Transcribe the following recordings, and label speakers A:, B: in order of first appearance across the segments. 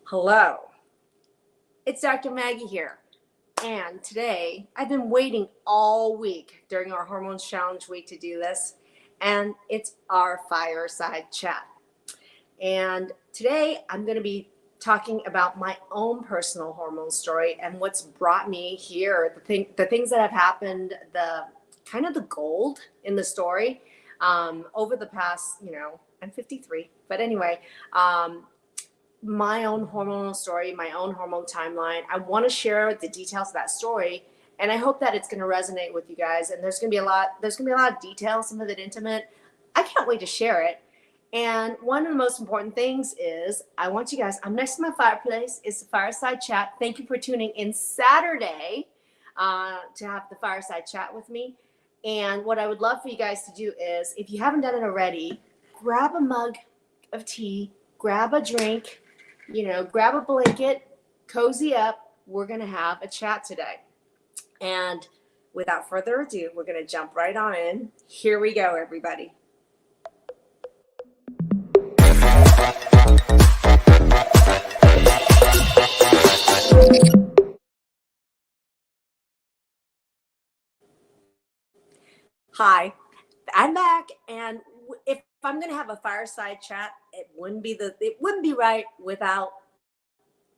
A: Hello, it's Dr. Maggie here. And today, I've been waiting all week during our Hormones Challenge week to do this, and it's our Fireside chat. And today, I'm going to be talking about my own personal hormone story and what's brought me here, the things that have happened, the kind of the gold in the story over the past, I'm 53, but anyway, my own hormonal story, my own hormone timeline. I want to share the details of that story, and I hope that it's going to resonate with you guys. And there's going to be a lot of details, some of it intimate. I can't wait to share it. And one of the most important things is I want you guys, I'm next to my fireplace. It's the Fireside Chat. Thank you for tuning in Saturday to have the Fireside Chat with me. And what I would love for you guys to do is, if you haven't done it already, grab a mug of tea, grab a drink, grab a blanket, cozy up. We're going to have a chat today. And without further ado, we're going to jump right on in. Here we go, everybody. Hi, I'm back, and if I'm going to have a fireside chat, it wouldn't be right without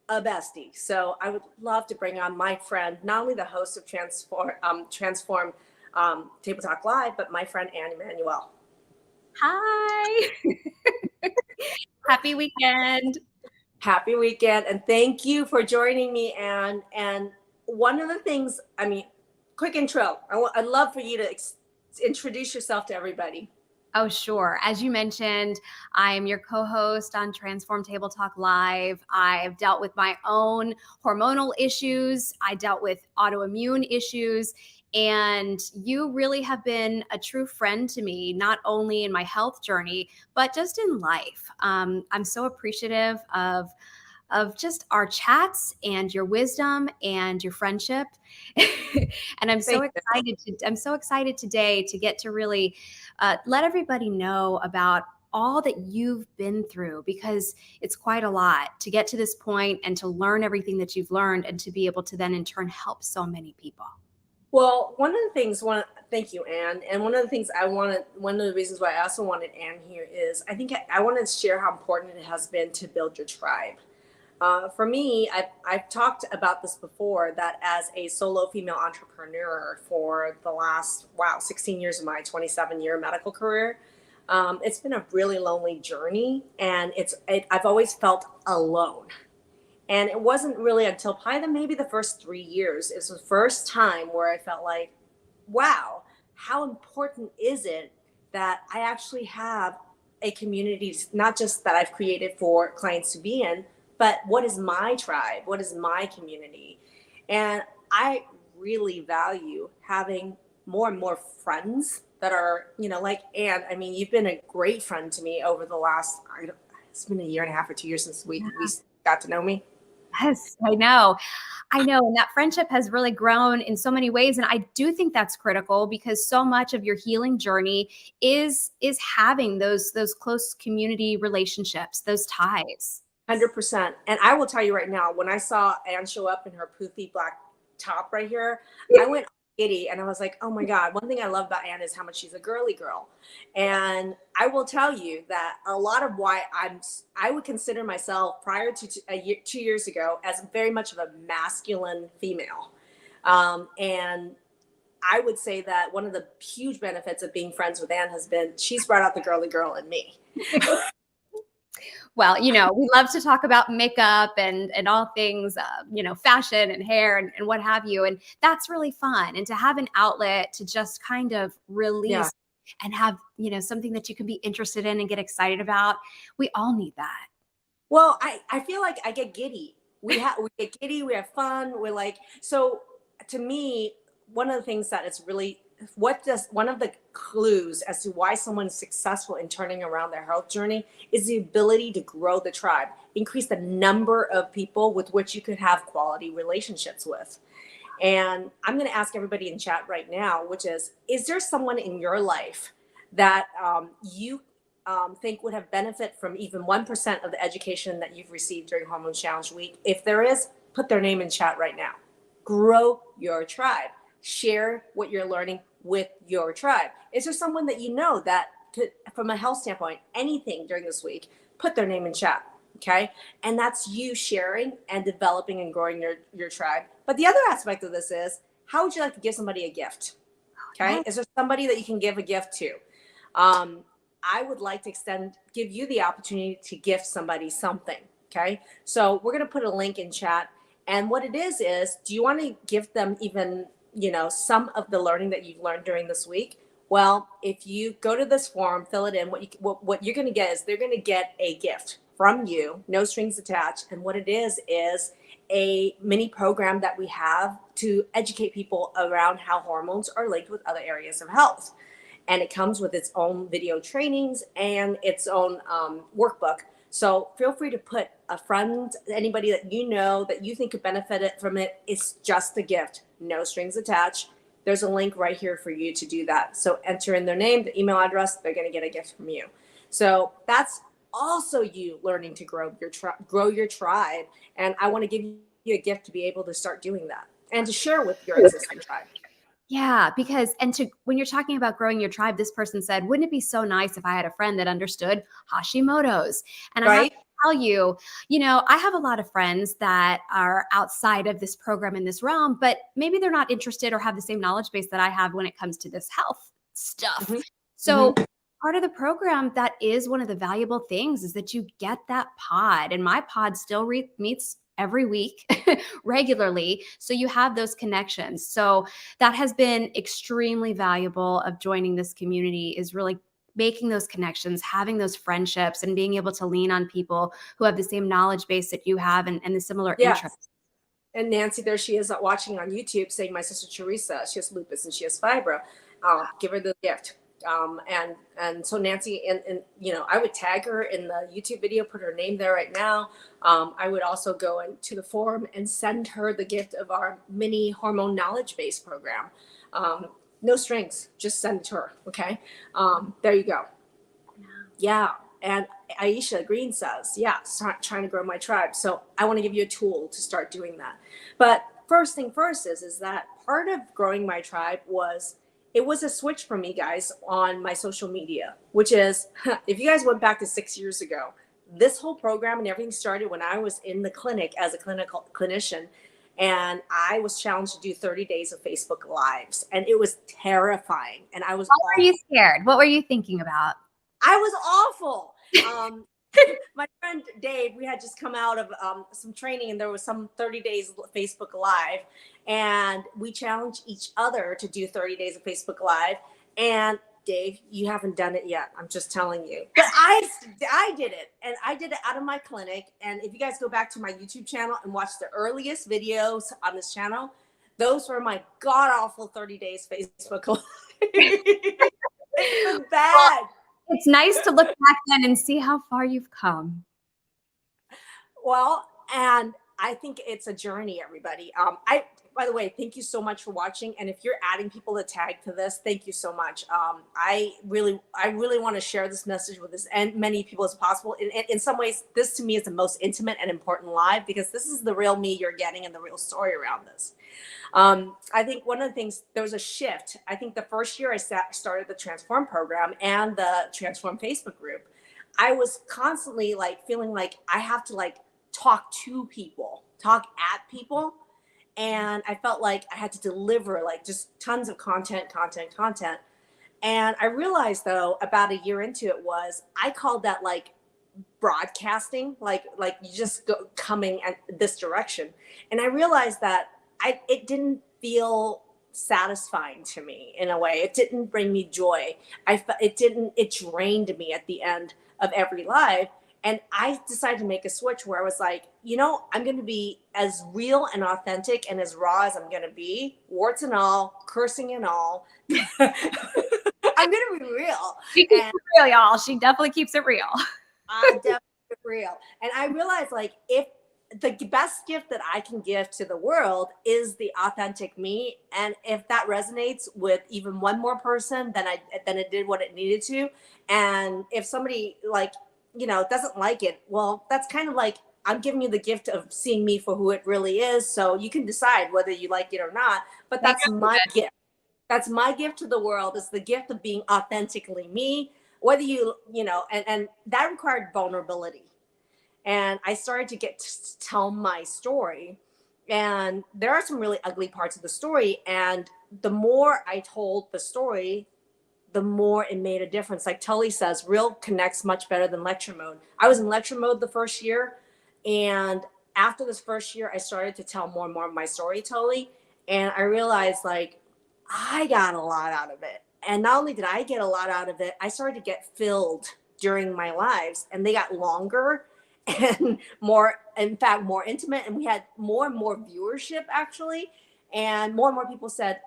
A: a bestie. So I would love to bring on my friend, not only the host of Transform Table Talk Live, but my friend Anne Emanuel.
B: Hi. Happy weekend.
A: Happy weekend, and thank you for joining me, Anne. And one of the things, quick intro. I'd love for you to introduce yourself to everybody.
B: Oh, sure. As you mentioned, I'm your co-host on Transform Table Talk Live. I've dealt with my own hormonal issues. I dealt with autoimmune issues. And you really have been a true friend to me, not only in my health journey, but just in life. I'm so appreciative of just our chats and your wisdom and your friendship. And I'm so excited today to get to really let everybody know about all that you've been through, because it's quite a lot to get to this point and to learn everything that you've learned and to be able to then in turn help so many people.
A: Well, thank you, Anne. And one of the reasons why I also wanted Anne here is I wanted to share how important it has been to build your tribe. For me, I've talked about this before, that as a solo female entrepreneur for the last, 16 years of my 27-year medical career, it's been a really lonely journey, and I've always felt alone. And it wasn't really until probably maybe the first 3 years, it was the first time where I felt like, wow, how important is it that I actually have a community, not just that I've created for clients to be in, but what is my tribe? What is my community? And I really value having more and more friends that are, like Anne. You've been a great friend to me over the last, it's been a year and a half or 2 years since we got to know me.
B: Yes, I know. And that friendship has really grown in so many ways. And I do think that's critical, because so much of your healing journey is having those close community relationships, those ties.
A: 100%. And I will tell you right now, when I saw Anne show up in her poofy black top right here, I went giddy, and I was like, oh my God, one thing I love about Anne is how much she's a girly girl. And I will tell you that a lot of why I would consider myself prior to 2 years ago as very much of a masculine female. And I would say that one of the huge benefits of being friends with Anne has been she's brought out the girly girl in me.
B: Well, we love to talk about makeup and all things, fashion and hair and what have you. And that's really fun. And to have an outlet to just kind of release and have, something that you can be interested in and get excited about. We all need that.
A: Well, I feel like I get giddy. We get giddy. We have fun. We're like, so to me, one of the things that is really one of the clues as to why someone's successful in turning around their health journey is the ability to grow the tribe, increase the number of people with which you could have quality relationships with. And I'm going to ask everybody in chat right now, which is there someone in your life that you think would have benefit from even 1% of the education that you've received during Hormone Challenge Week? If there is, put their name in chat right now. Grow your tribe. Share what you're learning with your tribe. Is there someone that you know that could, from a health standpoint, anything during this week, put their name in chat, okay? And that's you sharing and developing and growing your tribe. But the other aspect of this is, how would you like to give somebody a gift? Okay, is there somebody that you can give a gift to? I would like to give you the opportunity to gift somebody something. Okay, so we're going to put a link in chat. And what it is, do you want to give them even, some of the learning that you've learned during this week? Well, if you go to this form, fill it in, what you're going to get is they're going to get a gift from you, no strings attached. And what it is a mini program that we have to educate people around how hormones are linked with other areas of health. And it comes with its own video trainings and its own workbook. So feel free to put a friend, anybody that you know that you think could benefit from it. It's just a gift, no strings attached. There's a link right here for you to do that. So enter in their name, the email address, they're going to get a gift from you. So that's also you learning to grow your tribe. And I want to give you a gift to be able to start doing that and to share with your existing tribe.
B: Yeah, because when you're talking about growing your tribe, this person said, wouldn't it be so nice if I had a friend that understood Hashimoto's? And I have to tell you, I have a lot of friends that are outside of this program in this realm, but maybe they're not interested or have the same knowledge base that I have when it comes to this health stuff. Mm-hmm. So part of the program, that is one of the valuable things, is that you get that pod, and my pod still meets every week regularly. So you have those connections. So that has been extremely valuable of joining this community, is really making those connections, having those friendships, and being able to lean on people who have the same knowledge base that you have and the similar interests.
A: And Nancy, there she is watching on YouTube saying, my sister Teresa, she has lupus and she has fibro. Give her the gift. And so Nancy, and I would tag her in the YouTube video, put her name there right now. I would also go into the forum and send her the gift of our mini hormone knowledge base program. No strings, just send it to her. Okay. There you go. Yeah. And Aisha Green says, yeah, start trying to grow my tribe. So I want to give you a tool to start doing that. But first thing first is that part of growing my tribe it was a switch for me, guys, on my social media, which is, if you guys went back to 6 years ago, this whole program and everything started when I was in the clinic as a clinician, and I was challenged to do 30 days of Facebook Lives, and it was terrifying. And I was
B: Were you scared? What were you thinking about?
A: I was awful. My friend Dave, we had just come out of some training, and there was some 30 days Facebook Live, and we challenged each other to do 30 days of Facebook Live. And Dave, you haven't done it yet. I'm just telling you. But I did it, and I did it out of my clinic. And if you guys go back to my YouTube channel and watch the earliest videos on this channel, those were my god-awful 30 days Facebook Live. It was bad.
B: It's nice to look back then and see how far you've come.
A: Well, and I think it's a journey, everybody. By the way, thank you so much for watching. And if you're adding people to tag to this, thank you so much. I really want to share this message with as many people as possible. In some ways, this to me is the most intimate and important live, because this is the real me you're getting and the real story around this. I think one of the things, there was a shift. I think the first year I started the Transform program and the Transform Facebook group, I was constantly feeling like I have to talk to people, talk at people. And I felt like I had to deliver just tons of content. And I realized, though, about a year into it, I called that broadcasting, you just go coming at this direction. And I realized that it didn't feel satisfying to me in a way. It didn't bring me joy. It drained me at the end of every live. And I decided to make a switch where I was like, I'm going to be as real and authentic and as raw as I'm going to be, warts and all, cursing and all. I'm going to be real.
B: She keeps it real, y'all. She definitely keeps it real.
A: I definitely keep it real. And I realized if the best gift that I can give to the world is the authentic me. And if that resonates with even one more person, then it did what it needed to. And if somebody like, doesn't like it, well, that's kind of like I'm giving you the gift of seeing me for who it really is. So you can decide whether you like it or not. But that's my gift. That's my gift to the world, is the gift of being authentically me. Whether and that required vulnerability. And I started to get to tell my story. And there are some really ugly parts of the story. And the more I told the story, the more it made a difference. Like Tully says, real connects much better than lecture mode. I was in lecture mode the first year. And after this first year, I started to tell more and more of my story, Tully. And I realized, like, I got a lot out of it. And not only did I get a lot out of it, I started to get filled during my lives, and they got longer and more, in fact, more intimate. And we had more and more viewership, actually. And more people said,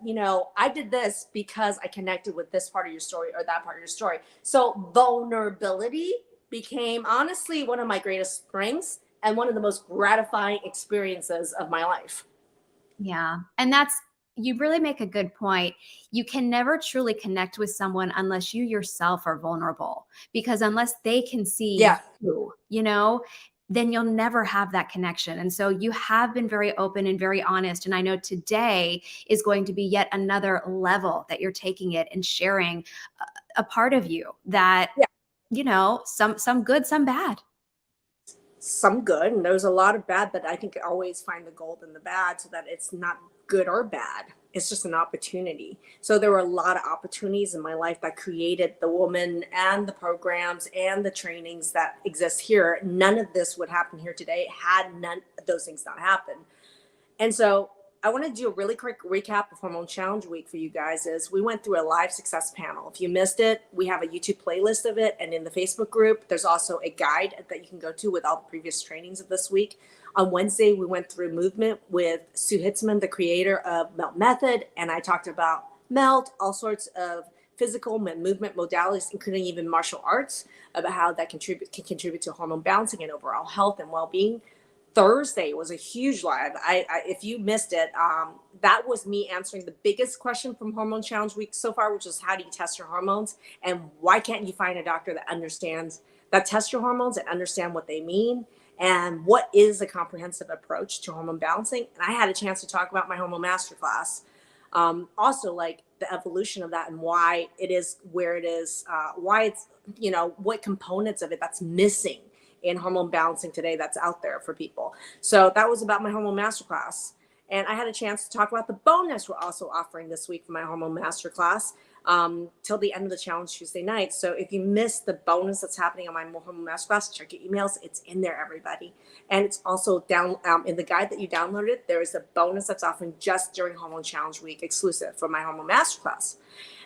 A: I did this because I connected with this part of your story or that part of your story. So vulnerability became, honestly, one of my greatest strengths and one of the most gratifying experiences of my life.
B: Yeah. And you really make a good point. You can never truly connect with someone unless you yourself are vulnerable, because unless they can see you, then you'll never have that connection. And so you have been very open and very honest. And I know today is going to be yet another level that you're taking it and sharing a part of you that, some good, some bad.
A: Some good, and there's a lot of bad, but I think I always find the gold in the bad, so that it's not good or bad. It's just an opportunity. So there were a lot of opportunities in my life that created the woman and the programs and the trainings that exist here. None of this would happen here today had none of those things not happened. And so I want to do a really quick recap of Hormone Challenge Week for you guys. Is we went through a live success panel. If you missed it, we have a YouTube playlist of it. And in the Facebook group, there's also a guide that you can go to with all the previous trainings of this week. On Wednesday, we went through movement with Sue Hitzman, the creator of Melt Method. And I talked about Melt, all sorts of physical movement modalities, including even martial arts, about how that can contribute to hormone balancing and overall health and well-being. Thursday was a huge live. If you missed it, that was me answering the biggest question from Hormone Challenge Week so far, which is how do you test your hormones, and why can't you find a doctor that tests your hormones and understand what they mean, and what is a comprehensive approach to hormone balancing. And I had a chance to talk about my hormone masterclass, also like the evolution of that and why it is where it is, why it's, what components of it that's missing in hormone balancing today that's out there for people. So that was about my hormone masterclass. And I had a chance to talk about the bonus we're also offering this week for my hormone masterclass till the end of the challenge Tuesday night. So if you missed the bonus that's happening on my hormone masterclass, check your emails. It's in there, everybody. And it's also down in the guide that you downloaded. There is a bonus that's offering just during Hormone Challenge Week, exclusive for my hormone masterclass.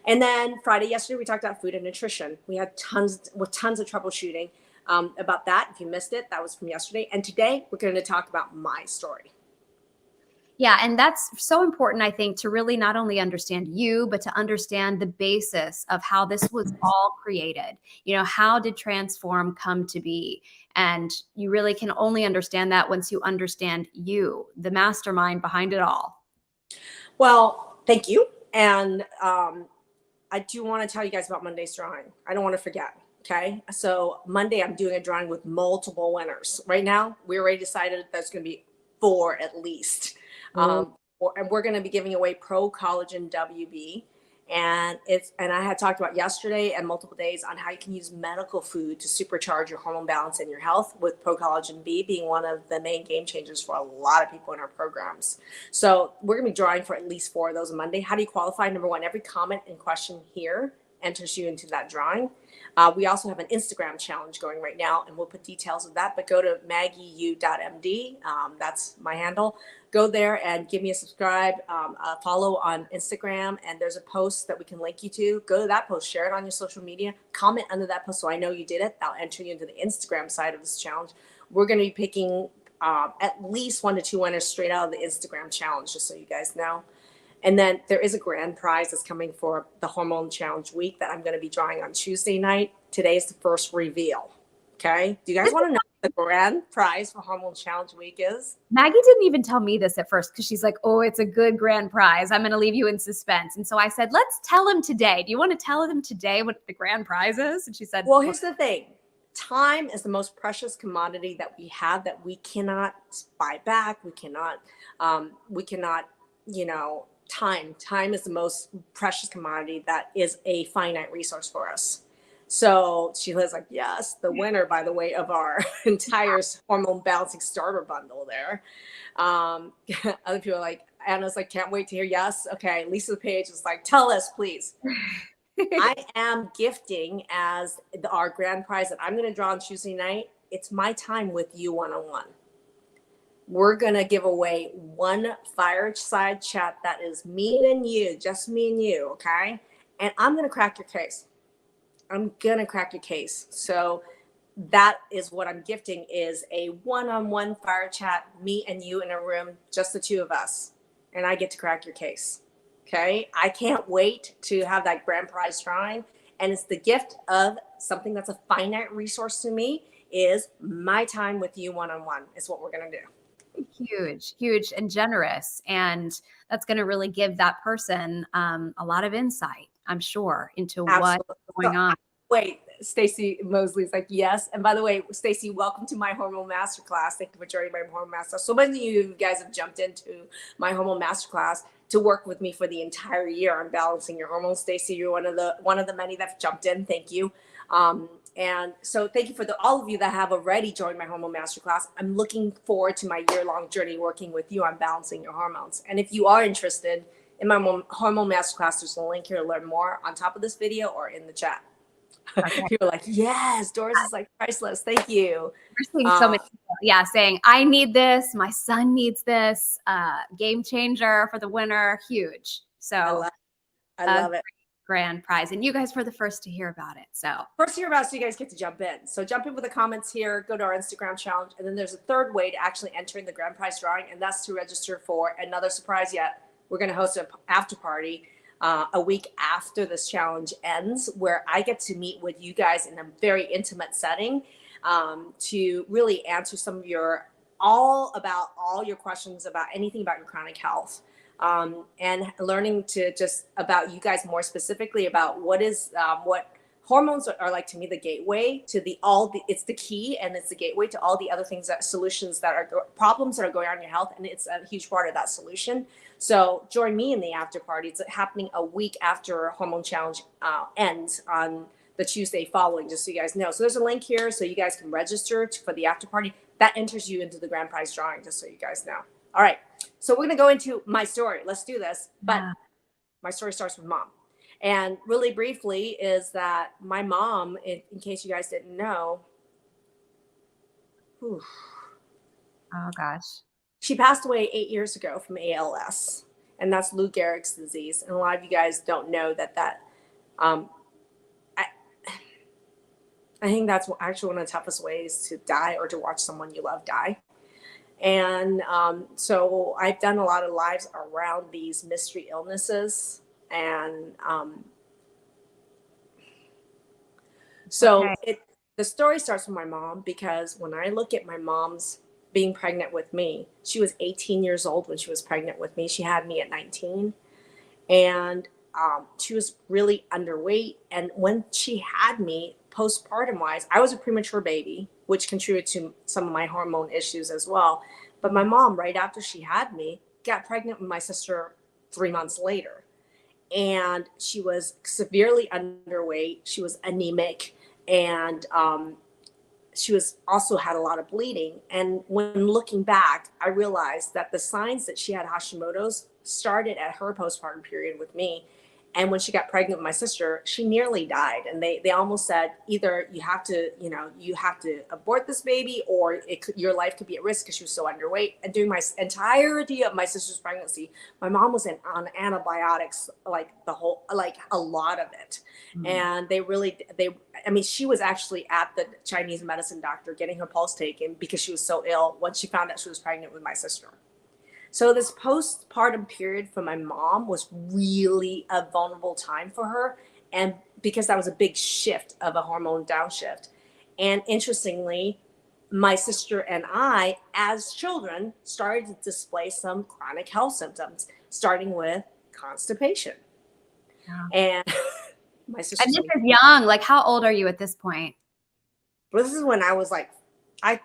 A: And then yesterday, we talked about food and nutrition. We had tons of troubleshooting about that. If you missed it, that was from yesterday. And today we're going to talk about my story.
B: Yeah. And that's so important, I think, to really not only understand you, but to understand the basis of how this was all created. How did Transform come to be? And you really can only understand that once you understand you, the mastermind behind it all.
A: Well, thank you. And I do want to tell you guys about Monday's drawing. I don't want to forget. Okay. So Monday, I'm doing a drawing with multiple winners. Right now, we already decided there's going to be 4 at least. And we're going to be giving away Pro Collagen WB. And I had talked about yesterday and multiple days on how you can use medical food to supercharge your hormone balance and your health, with Pro Collagen B being one of the main game changers for a lot of people in our programs. So we're going to be drawing for at least 4 of those on Monday. How do you qualify? Number 1, every comment and question here enters you into that drawing. We also have an Instagram challenge going right now, and we'll put details of that. But go to Maggie Yu MD. That's my handle. Go there and give me a subscribe, follow on Instagram. And there's a post that we can link you to. Go to that post, share it on your social media, comment under that post so I know you did it. That'll enter you into the Instagram side of this challenge. We're going to be picking at least 1 to 2 winners straight out of the Instagram challenge, just so you guys know. And then there is a grand prize that's coming for the Hormone Challenge Week that I'm going to be drawing on Tuesday night. Today is the first reveal. Okay. Do you guys want to know the grand prize for Hormone Challenge Week is?
B: Maggie didn't even tell me this at first because she's like, oh, it's a good grand prize. I'm going to leave you in suspense. And so I said, let's tell him today. Do you want to tell them today what the grand prize is? And she said,
A: well, here's the thing. Time is the most precious commodity that we have that we cannot buy back. We cannot, time is the most precious commodity that is a finite resource for us. So she was like, yes, the winner, by the way, of our entire hormone balancing starter bundle there. Other people are like, Anna's like, can't wait to hear yes. Okay. Lisa Page is like, tell us, please. I am gifting as our grand prize that I'm going to draw on Tuesday night. It's my time with you one-on-one. We're going to give away one Fireside chat that is me and you, just me and you, okay? And I'm going to crack your case. I'm going to crack your case. So that is what I'm gifting, is a one-on-one fire chat, me and you in a room, just the two of us. And I get to crack your case. Okay, I can't wait to have that grand prize drawing. And it's the gift of something that's a finite resource to me, is my time with you one-on-one is what we're going to do.
B: Huge and generous. And that's going to really give that person a lot of insight, I'm sure, into what's going on.
A: Wait, Stacy Mosley's like, yes. And by the way, Stacy, welcome to my Hormone Masterclass. Thank you for joining my Hormone Masterclass. So many of you guys have jumped into my Hormone Masterclass to work with me for the entire year on balancing your hormones. Stacy, you're one of the many that jumped in. Thank you. And so thank you for all of you that have already joined my Hormone Masterclass. I'm looking forward to my year-long journey working with you on balancing your hormones. And if you are interested in my Hormone Masterclass, there's a link here to learn more on top of this video or in the chat. Okay. People are like, yes, Doris is like priceless. Thank you.
B: We're seeing so many people, saying, I need this. My son needs this. Game changer for the winner. Huge. So
A: I love it.
B: Grand prize. And you guys were the first to hear about it. So
A: first to hear about it, so you guys get to jump in. So jump in with the comments here, go to our Instagram challenge. And then there's a third way to actually enter in the grand prize drawing. And that's to register for another surprise yet. We're going to host an after party a week after this challenge ends, where I get to meet with you guys in a very intimate setting to really answer some of all your questions about anything about your chronic health, and learning to just about you guys more specifically about what hormones are like to me, the gateway to it's the key, and it's the gateway to all the other things, solutions that are problems that are going on in your health. And it's a huge part of that solution. So join me in the after party. It's happening a week after Hormone Challenge ends on the Tuesday following, just so you guys know. So there's a link here so you guys can register for the after party. That enters you into the grand prize drawing, just so you guys know. All right. So we're going to go into my story. Let's do this. But my story starts with mom. And really briefly is that my mom, in case you guys didn't know,
B: oh gosh,
A: she passed away 8 years ago from ALS, and that's Lou Gehrig's disease. And a lot of you guys don't know that I think that's actually one of the toughest ways to die, or to watch someone you love die. And so I've done a lot of lives around these mystery illnesses. And the story starts with my mom, because when I look at my mom's being pregnant with me, she was 18 years old when she was pregnant with me. She had me at 19, and she was really underweight. And when she had me, postpartum wise, I was a premature baby, which contributed to some of my hormone issues as well. But my mom, right after she had me, got pregnant with my sister 3 months later. And she was severely underweight. She was anemic, and she was also had a lot of bleeding. And when looking back, I realized that the signs that she had Hashimoto's started at her postpartum period with me. And when she got pregnant with my sister, she nearly died. And they almost said, either you have to abort this baby, or your life could be at risk, because she was so underweight. And during my entirety of my sister's pregnancy, my mom was on antibiotics, like a lot of it. Mm-hmm. And she was actually at the Chinese medicine doctor getting her pulse taken because she was so ill when she found out she was pregnant with my sister. So this postpartum period for my mom was really a vulnerable time for her, and because that was a big shift of a hormone downshift. And interestingly, my sister and I, as children, started to display some chronic health symptoms, starting with constipation.
B: Yeah.
A: And my
B: And
A: sister's
B: this
A: like,
B: is young. Like, how old are you at this point?
A: well, this is when I was like,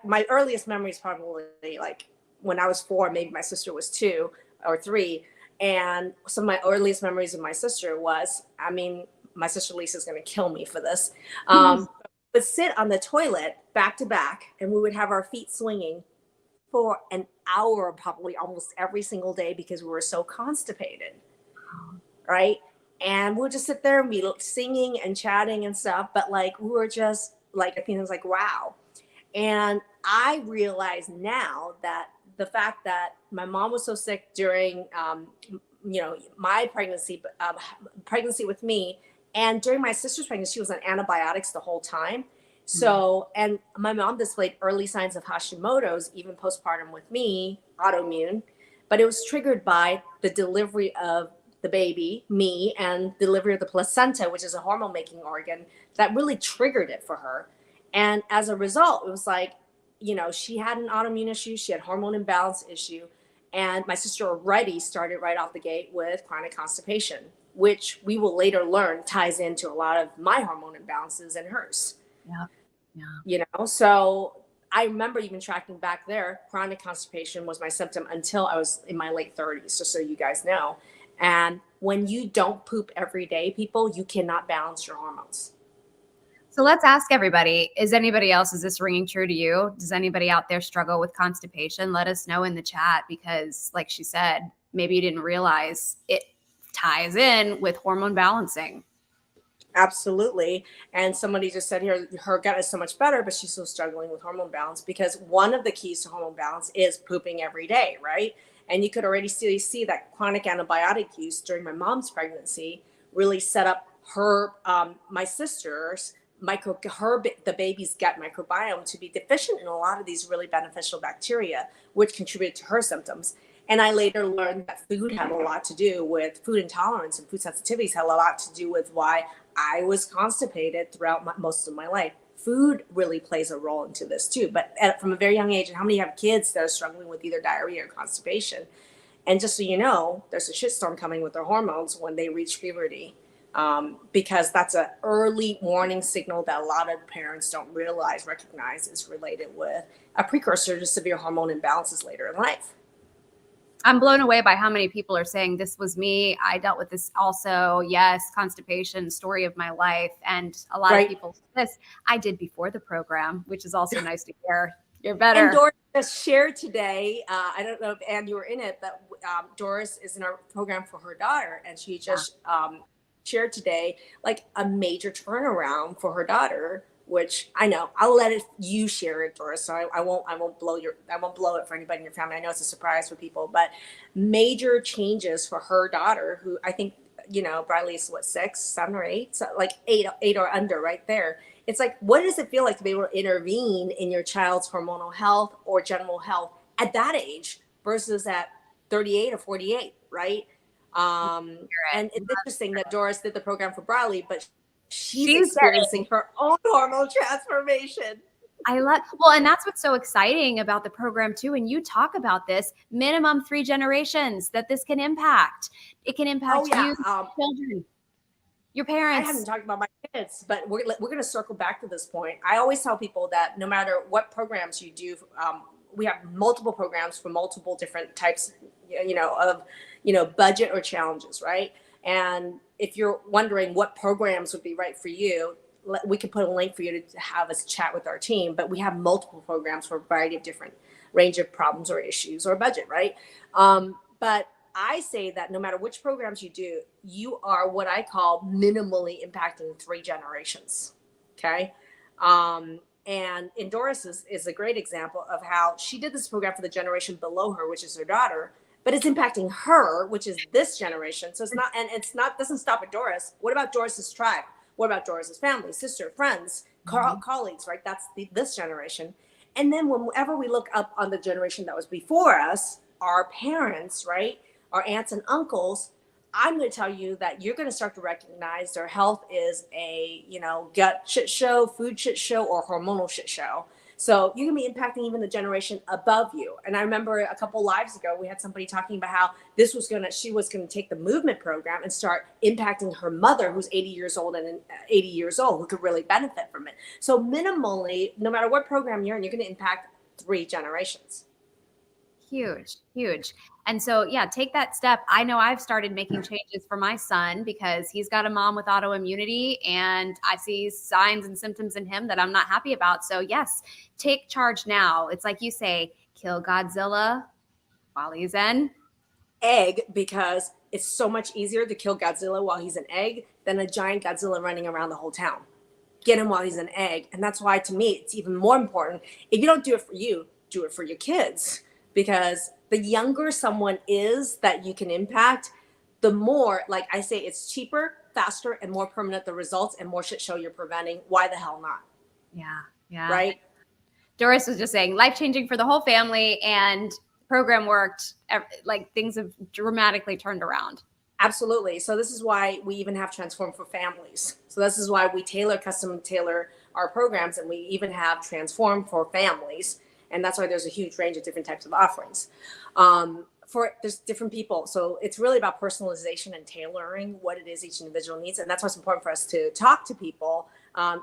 A: my earliest memory is probably like when I was 4, maybe my sister was 2 or 3. And some of my earliest memories of my sister was, I mean, my sister Lisa's going to kill me for this. But sit on the toilet back to back, and we would have our feet swinging for an hour, probably almost every single day, because we were so constipated, right? And we'll just sit there and be singing and chatting and stuff, but like we were just like, I think it was like, wow. And I realize now that the fact that my mom was so sick during, my pregnancy with me, and during my sister's pregnancy, she was on antibiotics the whole time. So, and my mom displayed early signs of Hashimoto's, even postpartum with me, autoimmune, but it was triggered by the delivery of the baby, me, and delivery of the placenta, which is a hormone making organ, that really triggered it for her. And as a result, it was like, she had an autoimmune issue, she had hormone imbalance issue, and my sister already started right off the gate with chronic constipation, which we will later learn ties into a lot of my hormone imbalances and hers.
B: Yeah.
A: So I remember even tracking back there, chronic constipation was my symptom until I was in my late 30s, just so you guys know. And when you don't poop every day, people, you cannot balance your hormones.
B: So let's ask everybody, is this ringing true to you? Does anybody out there struggle with constipation? Let us know in the chat, because like she said, maybe you didn't realize it ties in with hormone balancing.
A: Absolutely. And somebody just said here, her gut is so much better, but she's still struggling with hormone balance, because one of the keys to hormone balance is pooping every day, right? And you could already see that chronic antibiotic use during my mom's pregnancy really set up her, my sister's the baby's gut microbiome to be deficient in a lot of these really beneficial bacteria, which contributed to her symptoms. And I later learned that food had a lot to do with food intolerance, and food sensitivities had a lot to do with why I was constipated throughout most of my life. Food really plays a role into this too. But from a very young age, and how many have kids that are struggling with either diarrhea or constipation? And just so you know, there's a shitstorm coming with their hormones when they reach puberty, because that's an early warning signal that a lot of parents don't recognize is related with a precursor to severe hormone imbalances later in life.
B: I'm blown away by how many people are saying this was me. I dealt with this also. Yes, constipation, story of my life. And a lot of people, this I did before the program, which is also nice to hear. You're better.
A: And Doris just shared today, I don't know if Ann, you were in it, but Doris is in our program for her daughter. And she just shared today like a major turnaround for her daughter, which I know I'll let you share it, Doris. So I won't blow it for anybody in your family. I know it's a surprise for people, but major changes for her daughter, who I think, Briley is 6, 7 or 8, so like 8 or under right there. It's like, what does it feel like to be able to intervene in your child's hormonal health or general health at that age versus at 38 or 48, right? And it's interesting that Doris did the program for Briley, but she's experiencing her own hormone transformation.
B: And that's what's so exciting about the program too. And you talk about this minimum 3 generations that this can impact. It can impact you, children, your parents.
A: I haven't talked about my kids, but we're going to circle back to this point. I always tell people that no matter what programs you do, we have multiple programs for multiple different types, of budget or challenges, right? And if you're wondering what programs would be right for you, we can put a link for you to have us chat with our team, but we have multiple programs for a variety of different range of problems or issues or budget, right? But I say that no matter which programs you do, you are what I call minimally impacting 3 generations, okay? And Doris is a great example of how she did this program for the generation below her, which is her daughter, but it's impacting her, which is this generation. So doesn't stop at Doris. What about Doris's tribe? What about Doris's family, sister, friends, colleagues, right? That's this generation. And then whenever we look up on the generation that was before us, our parents, right? Our aunts and uncles, I'm going to tell you that you're going to start to recognize their health is a, gut shit show, food shit show, or hormonal shit show. So you can be impacting even the generation above you. And I remember a couple lives ago, we had somebody talking about how she was gonna take the movement program and start impacting her mother, who's 80 years old and 80 years old, who could really benefit from it. So minimally, no matter what program you're in, you're gonna impact 3 generations.
B: Huge, huge. And so, yeah, take that step. I know I've started making changes for my son because he's got a mom with autoimmunity and I see signs and symptoms in him that I'm not happy about. So, yes, take charge now. It's like you say, kill Godzilla while he's in.
A: Egg, because it's so much easier to kill Godzilla while he's an egg than a giant Godzilla running around the whole town. Get him while he's an egg. And that's why, to me, it's even more important. If you don't do it for you, do it for your kids. Because the younger someone is that you can impact, the more, like I say, it's cheaper, faster, and more permanent the results, and more shit show you're preventing. Why the hell not?
B: Yeah. Yeah.
A: Right?
B: Doris was just saying life-changing for the whole family, and program worked. Like things have dramatically turned around.
A: Absolutely. So this is why we even have Transform for families. So this is why we custom tailor our programs, and we even have Transform for families. And that's why there's a huge range of different types of offerings. There's different people. So it's really about personalization and tailoring what it is each individual needs. And that's why it's important for us to talk to people.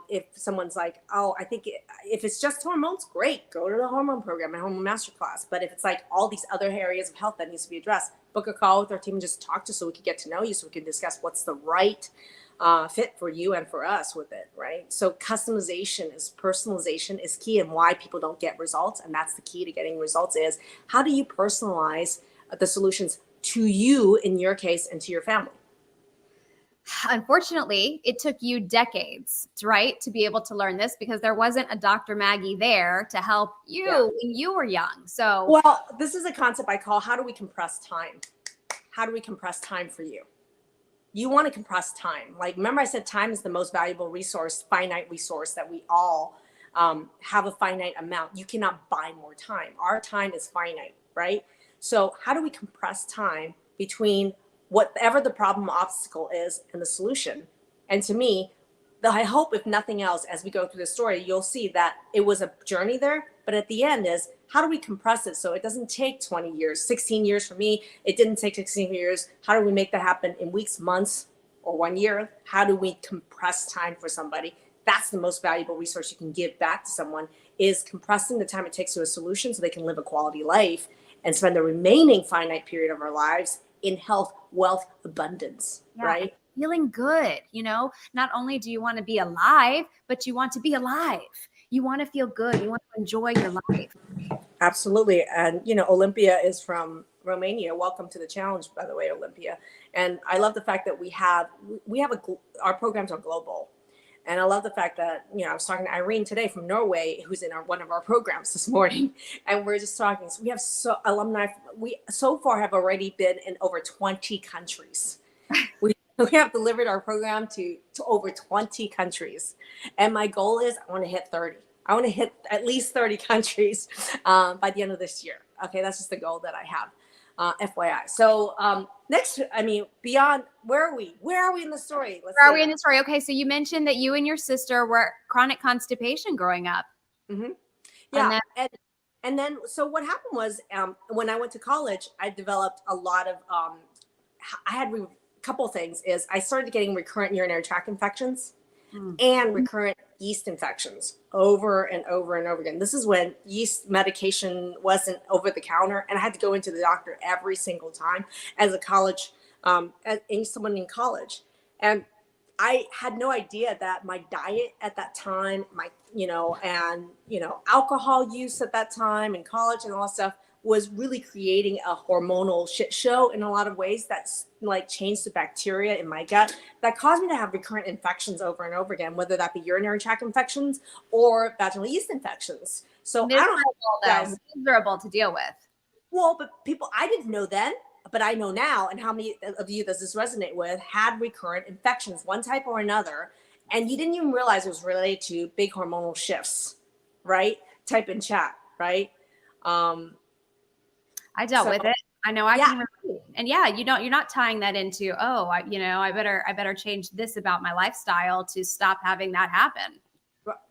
A: If someone's like, oh, I think if it's just hormones, great, go to the hormone program and hormone masterclass. But if it's like all these other areas of health that needs to be addressed, book a call with our team and just talk to us so we can get to know you, so we can discuss what's the right fit for you and for us with it, right? So personalization is key, and why people don't get results. And that's the key to getting results is, how do you personalize the solutions to you, in your case, and to your family?
B: Unfortunately, it took you decades, right, to be able to learn this, because there wasn't a Dr. Maggie there to help you when you were young. So,
A: well, this is a concept I call, how do we compress time? How do we compress time for you? You want to compress time. Like, remember I said time is the most valuable resource, finite resource, that we all have a finite amount. You cannot buy more time. Our time is finite, right? So how do we compress time between whatever the problem obstacle is and the solution? And to me, I hope, if nothing else, as we go through the story, you'll see that it was a journey there, but at the end is, how do we compress it so it doesn't take 20 years, 16 years for me? It didn't take 16 years. How do we make that happen in weeks, months, or 1 year? How do we compress time for somebody? That's the most valuable resource you can give back to someone, is compressing the time it takes to a solution so they can live a quality life and spend the remaining finite period of our lives in health, wealth, abundance, right?
B: Feeling good. Not only do you want to be alive, but you want to be alive. You want to feel good. You want to enjoy your life.
A: Absolutely. And, Olympia is from Romania. Welcome to the challenge, by the way, Olympia. And I love the fact that our programs are global. And I love the fact that, I was talking to Irene today from Norway, who's in one of our programs this morning. And we're just talking. So we have alumni. We so far have already been in over 20 countries. We have delivered our program to over 20 countries. And my goal is, I want to hit 30. I want to hit at least 30 countries by the end of this year. Okay, that's just the goal that I have, FYI. So next, beyond, where are we? Where are we in the story?
B: Where are we in the story? Okay, so you mentioned that you and your sister were chronic constipation growing up.
A: Mm-hmm. Yeah, and then, so what happened was, when I went to college, I developed a lot of, I had a couple things. Is I started getting recurrent urinary tract infections and recurrent yeast infections over and over and over again. This is when yeast medication wasn't over the counter, and I had to go into the doctor every single time as a college, as someone in college. And I had no idea that my diet at that time, alcohol use at that time in college and all that stuff, was really creating a hormonal shit show in a lot of ways. That's like changed the bacteria in my gut that caused me to have recurrent infections over and over again, whether that be urinary tract infections or vaginal yeast infections. So
B: miserable to deal with.
A: Well, but I didn't know then, but I know now, and how many of you does this resonate with, had recurrent infections, one type or another, and you didn't even realize it was related to big hormonal shifts, right? Type in chat, right?
B: I dealt with it. I know I can relate. And you're not tying that into, I better change this about my lifestyle to stop having that happen.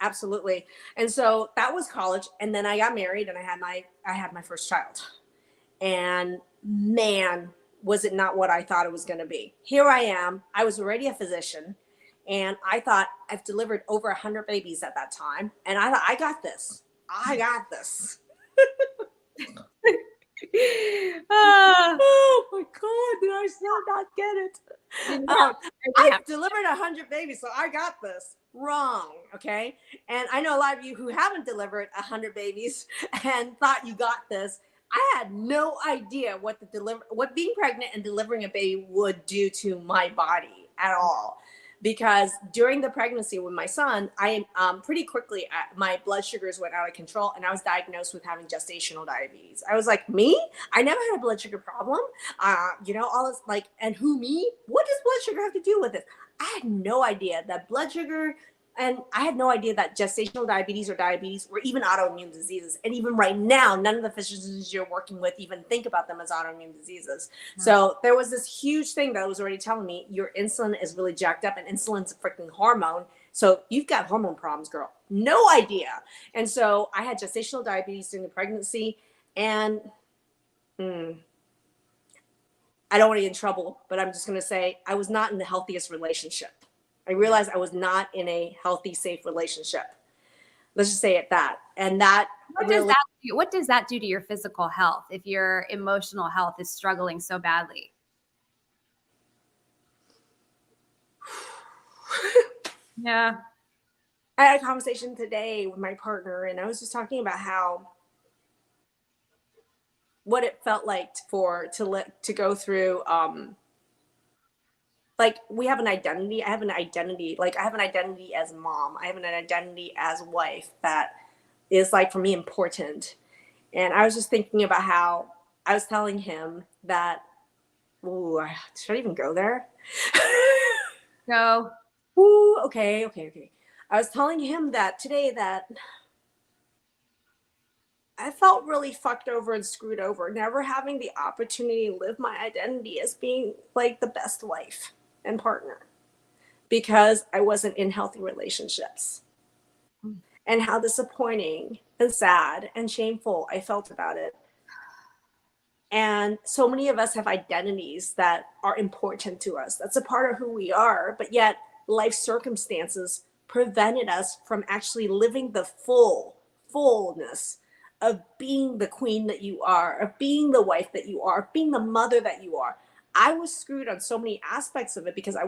A: Absolutely. And so that was college. And then I got married and I had my first child. And man, was it not what I thought it was going to be. Here I am. I was already a physician and I thought I've delivered over 100 babies at that time. And I thought, I got this. I got this.
B: Ah,
A: Oh my God, did I still not get it? I've delivered 100 babies, so I got this. Wrong, okay? And I know a lot of you who haven't delivered 100 babies and thought you got this. I had no idea what being pregnant and delivering a baby would do to my body at all. Because during the pregnancy with my son, I pretty quickly my blood sugars went out of control, and I was diagnosed with having gestational diabetes. I was like, me? I never had a blood sugar problem. All this like, and who me? What does blood sugar have to do with it? I had no idea that blood sugar. And I had no idea that gestational diabetes or diabetes were even autoimmune diseases. And even right now, none of the physicians you're working with even think about them as autoimmune diseases. Wow. So there was this huge thing that was already telling me your insulin is really jacked up, and insulin's a freaking hormone. So you've got hormone problems, girl. No idea. And so I had gestational diabetes during the pregnancy, and I don't want to get in trouble, but I'm just going to say I was not in the healthiest relationship. I realized I was not in a healthy, safe relationship. Let's just say it that. And that
B: what does that do to your physical health if your emotional health is struggling so badly? Yeah.
A: I had a conversation today with my partner, and I was just talking about how what it felt like to go through like we have an identity. I have an identity. Like I have an identity as mom. I have an identity as wife that is like for me important. And I was just thinking about how I was telling him that, should I even go there?
B: No.
A: Ooh, okay. I was telling him that today that I felt really fucked over and screwed over, never having the opportunity to live my identity as being like the best wife and partner because I wasn't in healthy relationships, and how disappointing and sad and shameful I felt about it. And so many of us have identities that are important to us. That's a part of who we are, but yet life circumstances prevented us from actually living the fullness of being the queen that you are, of being the wife that you are, of being the mother that you are. I was screwed on so many aspects of it because I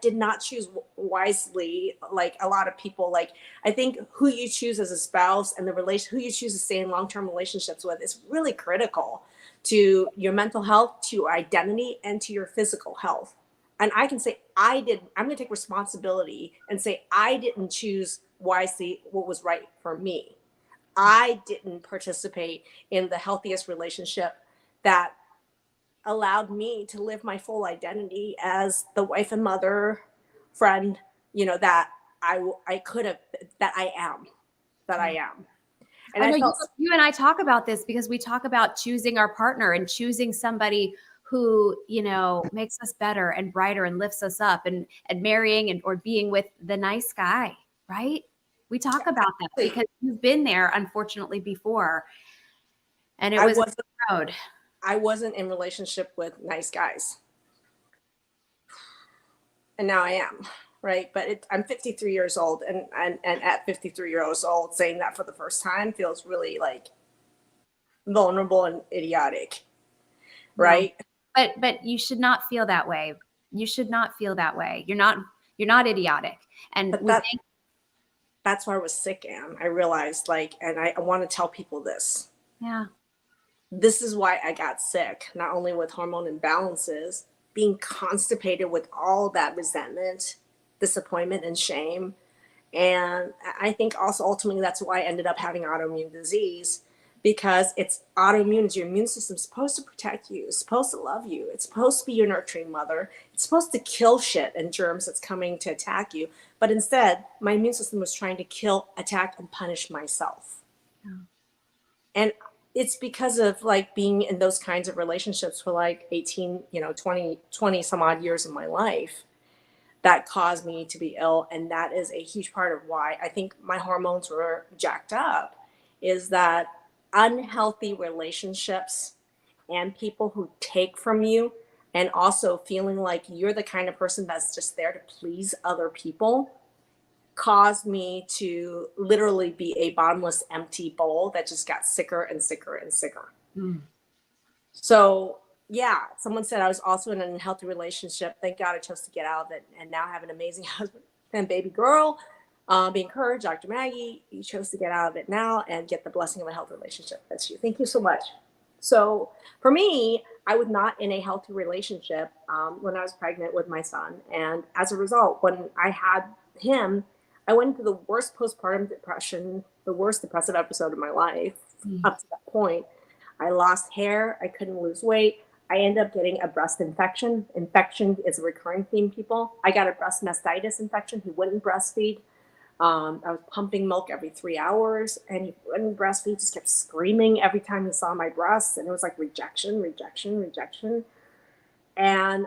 A: did not choose wisely. Like a lot of people, like I think who you choose as a spouse and who you choose to stay in long-term relationships with is really critical to your mental health, to your identity, and to your physical health. And I can say I'm going to take responsibility and say I didn't choose wisely what was right for me. I didn't participate in the healthiest relationship that allowed me to live my full identity as the wife and mother, friend, that I could have, that I am. And
B: I know you and I talk about this because we talk about choosing our partner and choosing somebody who, makes us better and brighter and lifts us up, and marrying or being with the nice guy, right? We talk about that because you've been there, unfortunately, before. And it was a road.
A: I wasn't in relationship with nice guys. And now I am, right? But I'm 53 years old, and at 53 years old, saying that for the first time feels really like vulnerable and idiotic, right?
B: No. But you should not feel that way. You should not feel that way. You're not idiotic. And
A: that's why I was sick, Anne. I realized, and I want to tell people this.
B: Yeah.
A: This is why I got sick, not only with hormone imbalances, being constipated with all that resentment, disappointment, and shame. And I think also ultimately that's why I ended up having autoimmune disease, because it's autoimmune. Your immune system's supposed to protect you. It's supposed to love you. It's supposed to be your nurturing mother. It's supposed to kill shit and germs that's coming to attack you. But instead, my immune system was trying to kill, attack, and punish myself. Yeah. And it's because of being in those kinds of relationships for 18, 20 some odd years of my life that caused me to be ill. And that is a huge part of why I think my hormones were jacked up, is that unhealthy relationships and people who take from you, and also feeling like you're the kind of person that's just there to please other people, caused me to literally be a bottomless empty bowl that just got sicker and sicker and sicker.
B: Mm.
A: So yeah, someone said I was also in an unhealthy relationship. Thank God I chose to get out of it, and now have an amazing husband and baby girl. Be encouraged, Dr. Maggie. You chose to get out of it now and get the blessing of a healthy relationship. That's you. Thank you so much. So for me, I was not in a healthy relationship when I was pregnant with my son, and as a result, when I had him, I went into the worst postpartum depression, the worst depressive episode of my life up to that point. I lost hair. I couldn't lose weight. I ended up getting a breast infection. Infection is a recurring theme, people. I got a breast mastitis infection. He wouldn't breastfeed. I was pumping milk every 3 hours, and he wouldn't breastfeed. Just kept screaming every time he saw my breasts, and it was like rejection, rejection, rejection. And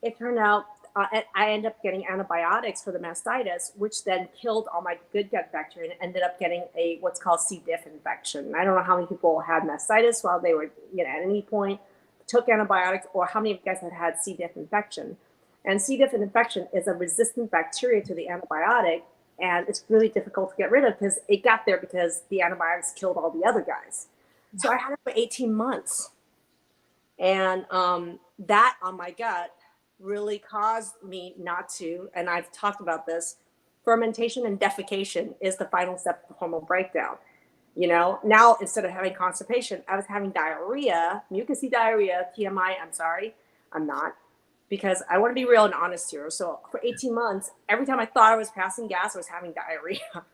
A: it turned out I ended up getting antibiotics for the mastitis, which then killed all my good gut bacteria, and ended up getting a what's called C. diff infection. I don't know how many people had mastitis while they were, at any point took antibiotics, or how many of you guys had had C. diff infection. And C. diff infection is a resistant bacteria to the antibiotic, and it's really difficult to get rid of because it got there because the antibiotics killed all the other guys. So I had it for 18 months. And that on my gut really caused me not to, and I've talked about this, fermentation and defecation is the final step of the hormone breakdown. Now instead of having constipation, I was having diarrhea, mucousy diarrhea, TMI. I'm sorry, I'm not, because I want to be real and honest here. So for 18 months, every time I thought I was passing gas, I was having diarrhea.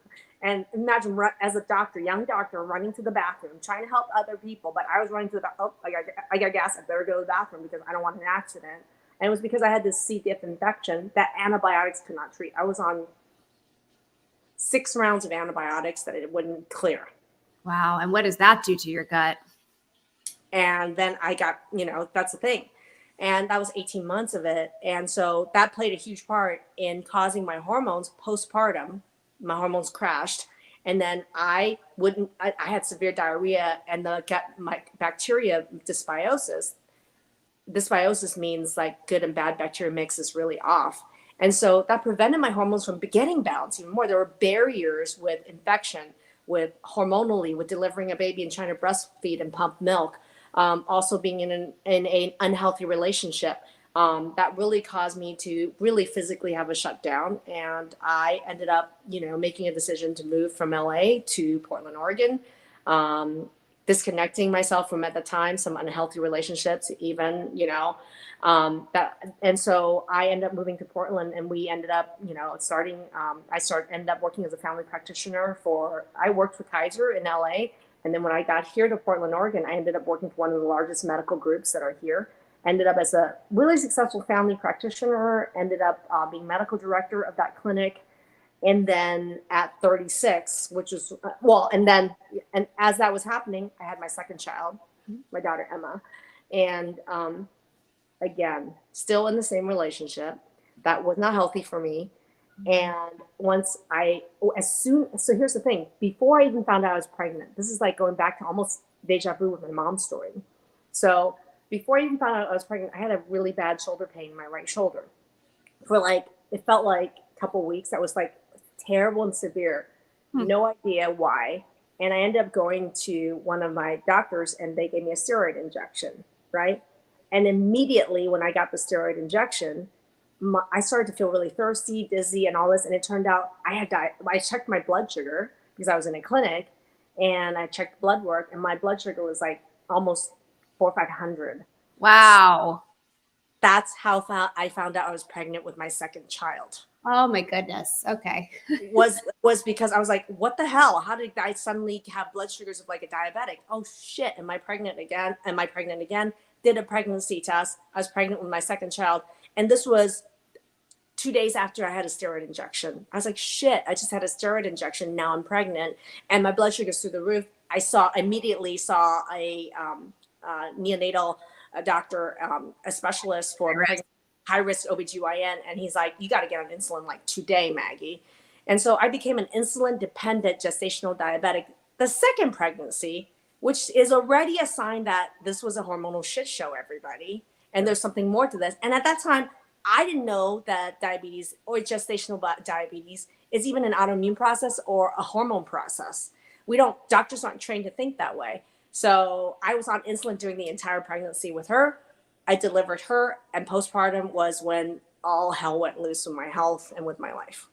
A: And imagine, as a doctor, young doctor, running to the bathroom, trying to help other people, but I was running to the bathroom. Oh, I got gas. I better go to the bathroom because I don't want an accident. And it was because I had this C. diff infection that antibiotics could not treat. I was on 6 rounds of antibiotics that it wouldn't clear.
B: Wow. And what does that do to your gut?
A: And then I got, that's the thing. And that was 18 months of it. And so that played a huge part in causing my hormones postpartum. My hormones crashed. And then I had severe diarrhea, and my bacteria dysbiosis. Dysbiosis means like good and bad bacteria mix is really off. And so that prevented my hormones from getting balanced even more. There were barriers with infection, with hormonally, with delivering a baby and trying to breastfeed and pump milk. Also being in an unhealthy relationship. That really caused me to really physically have a shutdown. And I ended up, making a decision to move from LA to Portland, Oregon, disconnecting myself from, at the time, some unhealthy relationships, even, and so I ended up moving to Portland, and we ended up, ended up working as a family practitioner I worked for Kaiser in LA. And then when I got here to Portland, Oregon, I ended up working for one of the largest medical groups that are here. Ended up as a really successful family practitioner, ended up being medical director of that clinic. And then at 36, which is, and as that was happening, I had my second child, my daughter, Emma. And again, still in the same relationship that was not healthy for me. And so here's the thing, before I even found out I was pregnant, this is like going back to almost deja vu with my mom's story. So before I even found out I was pregnant, I had a really bad shoulder pain in my right shoulder for it felt like a couple of weeks. That was like terrible and severe. No idea why. And I ended up going to one of my doctors, and they gave me a steroid injection, right? And immediately when I got the steroid injection, I started to feel really thirsty, dizzy, and all this. And it turned out I checked my blood sugar because I was in a clinic, and I checked blood work, and my blood sugar was like almost 400 or 500.
B: Wow.
A: That's how I found out I was pregnant with my second child.
B: Oh my goodness. Okay.
A: was because I was like, what the hell? How did I suddenly have blood sugars of like a diabetic? Oh shit. Am I pregnant again? Did a pregnancy test. I was pregnant with my second child. And this was 2 days after I had a steroid injection. I was like, shit, I just had a steroid injection. Now I'm pregnant, and my blood sugar's through the roof. I immediately saw a neonatal doctor, a specialist for pregnancy. high risk OBGYN. And he's like, you got to get on insulin like today, Maggie. And so I became an insulin dependent gestational diabetic. The second pregnancy, which is already a sign that this was a hormonal shit show, everybody. And there's something more to this. And at that time, I didn't know that diabetes or gestational diabetes is even an autoimmune process or a hormone process. Doctors aren't trained to think that way. So I was on insulin during the entire pregnancy with her. I delivered her, and postpartum was when all hell went loose with my health and with my life.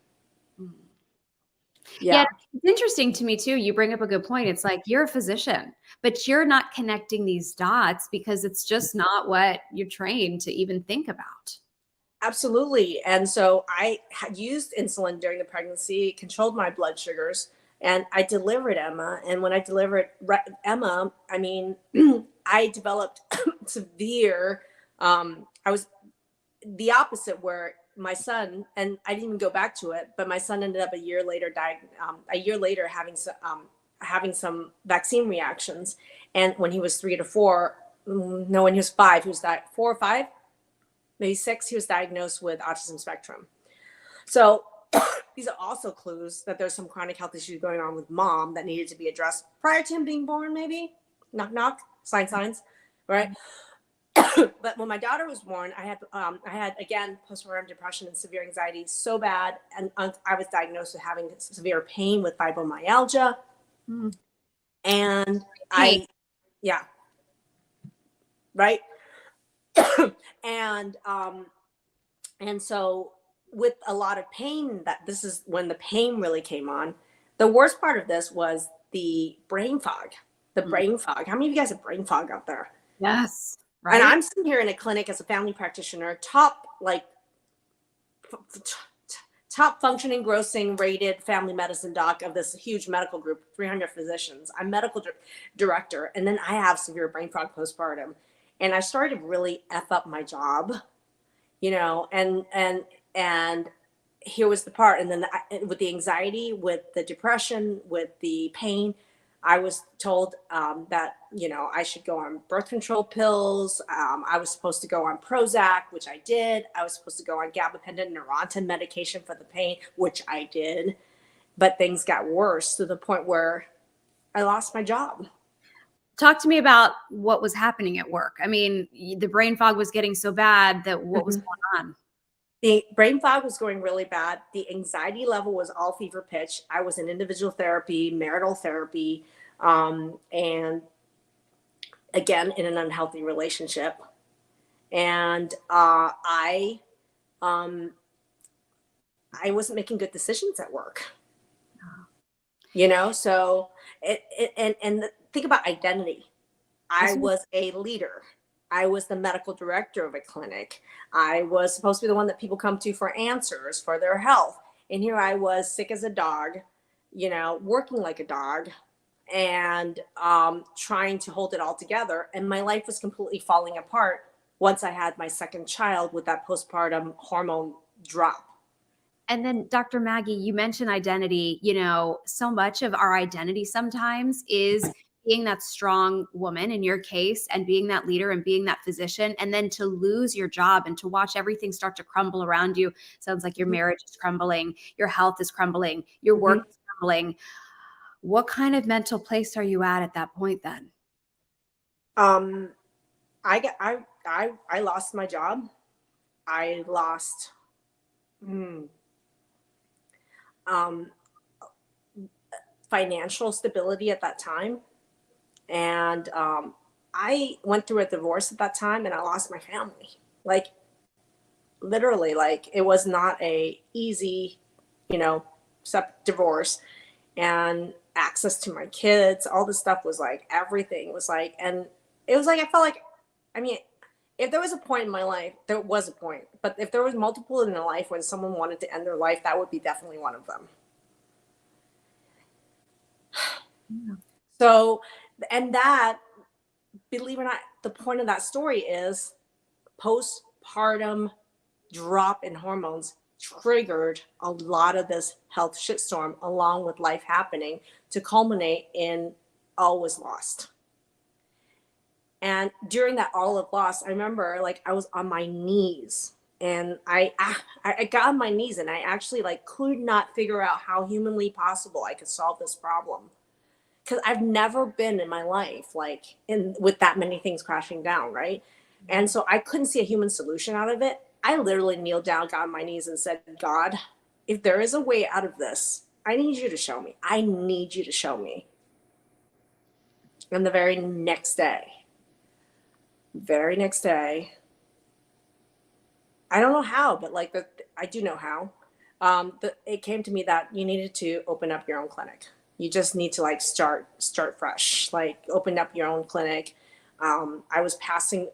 B: Yeah, it's interesting to me too. You bring up a good point. It's like you're a physician, but you're not connecting these dots because it's just not what you're trained to even think about.
A: Absolutely. And so I had used insulin during the pregnancy, controlled my blood sugars, and I delivered Emma. And when I delivered Emma, I mean, I developed severe, I was the opposite, where my son, and I didn't even go back to it, but my son ended up a year later having some vaccine reactions. And when he was 3 to 4, no, when he was 5, he was 4 or 5, maybe 6, he was diagnosed with autism spectrum. So these are also clues that there's some chronic health issues going on with mom that needed to be addressed prior to him being born, maybe. Knock, knock, signs, right? But when my daughter was born, I had again postpartum depression and severe anxiety so bad, and I was diagnosed with having severe pain with fibromyalgia, and right, and so with a lot of pain, that this is when the pain really came on. The worst part of this was the brain fog. Brain fog. How many of you guys have brain fog out there?
B: Yes. Right.
A: And I'm sitting here in a clinic as a family practitioner, top functioning, grossing, rated family medicine doc of this huge medical group, 300 physicians. I'm medical director, and then I have severe brain fog postpartum, and I started to really F up my job, and here was the part. And then with the anxiety, with the depression, with the pain, I was told that, I should go on birth control pills. I was supposed to go on Prozac, which I did. I was supposed to go on gabapentin Neurontin medication for the pain, which I did. But things got worse to the point where I lost my job.
B: Talk to me about what was happening at work. I mean, the brain fog was getting so bad that what was going on?
A: The brain fog was going really bad. The anxiety level was all fever pitch. I was in individual therapy, marital therapy, and again, in an unhealthy relationship. And I wasn't making good decisions at work. So think about identity. I was a leader. I was the medical director of a clinic. I was supposed to be the one that people come to for answers for their health. And here I was, sick as a dog, working like a dog, and trying to hold it all together. And my life was completely falling apart once I had my second child with that postpartum hormone drop.
B: And then, Dr. Maggie, you mentioned identity. So much of our identity sometimes is being that strong woman in your case, and being that leader and being that physician, and then to lose your job and to watch everything start to crumble around you. Sounds like your marriage is crumbling, your health is crumbling, your work is crumbling. What kind of mental place are you at that point then?
A: I lost my job. I lost financial stability at that time. And I went through a divorce at that time, and I lost my family. Literally, it was not a easy, divorce. And access to my kids, all this stuff was everything was and it was I felt like, if there was a point in my life, there was a point. But if there was multiple in their life when someone wanted to end their life, that would be definitely one of them. Yeah. So, and that, believe it or not, the point of that story is postpartum drop in hormones triggered a lot of this health shitstorm, along with life happening, to culminate in all was lost. And during that all of loss, I remember I was on my knees And I got on my knees and I actually like could not figure out how humanly possible I could solve this problem. Because I've never been in my life like in with that many things crashing down, right? And so I couldn't see a human solution out of it. I literally kneeled down, got on my knees, and said, God, if there is a way out of this, I need you to show me. I need you to show me. And the very next day, I don't know how, but like I do know how. It came to me that you needed to open up your own clinic. You just need to like start fresh, like open up your own clinic. I was passing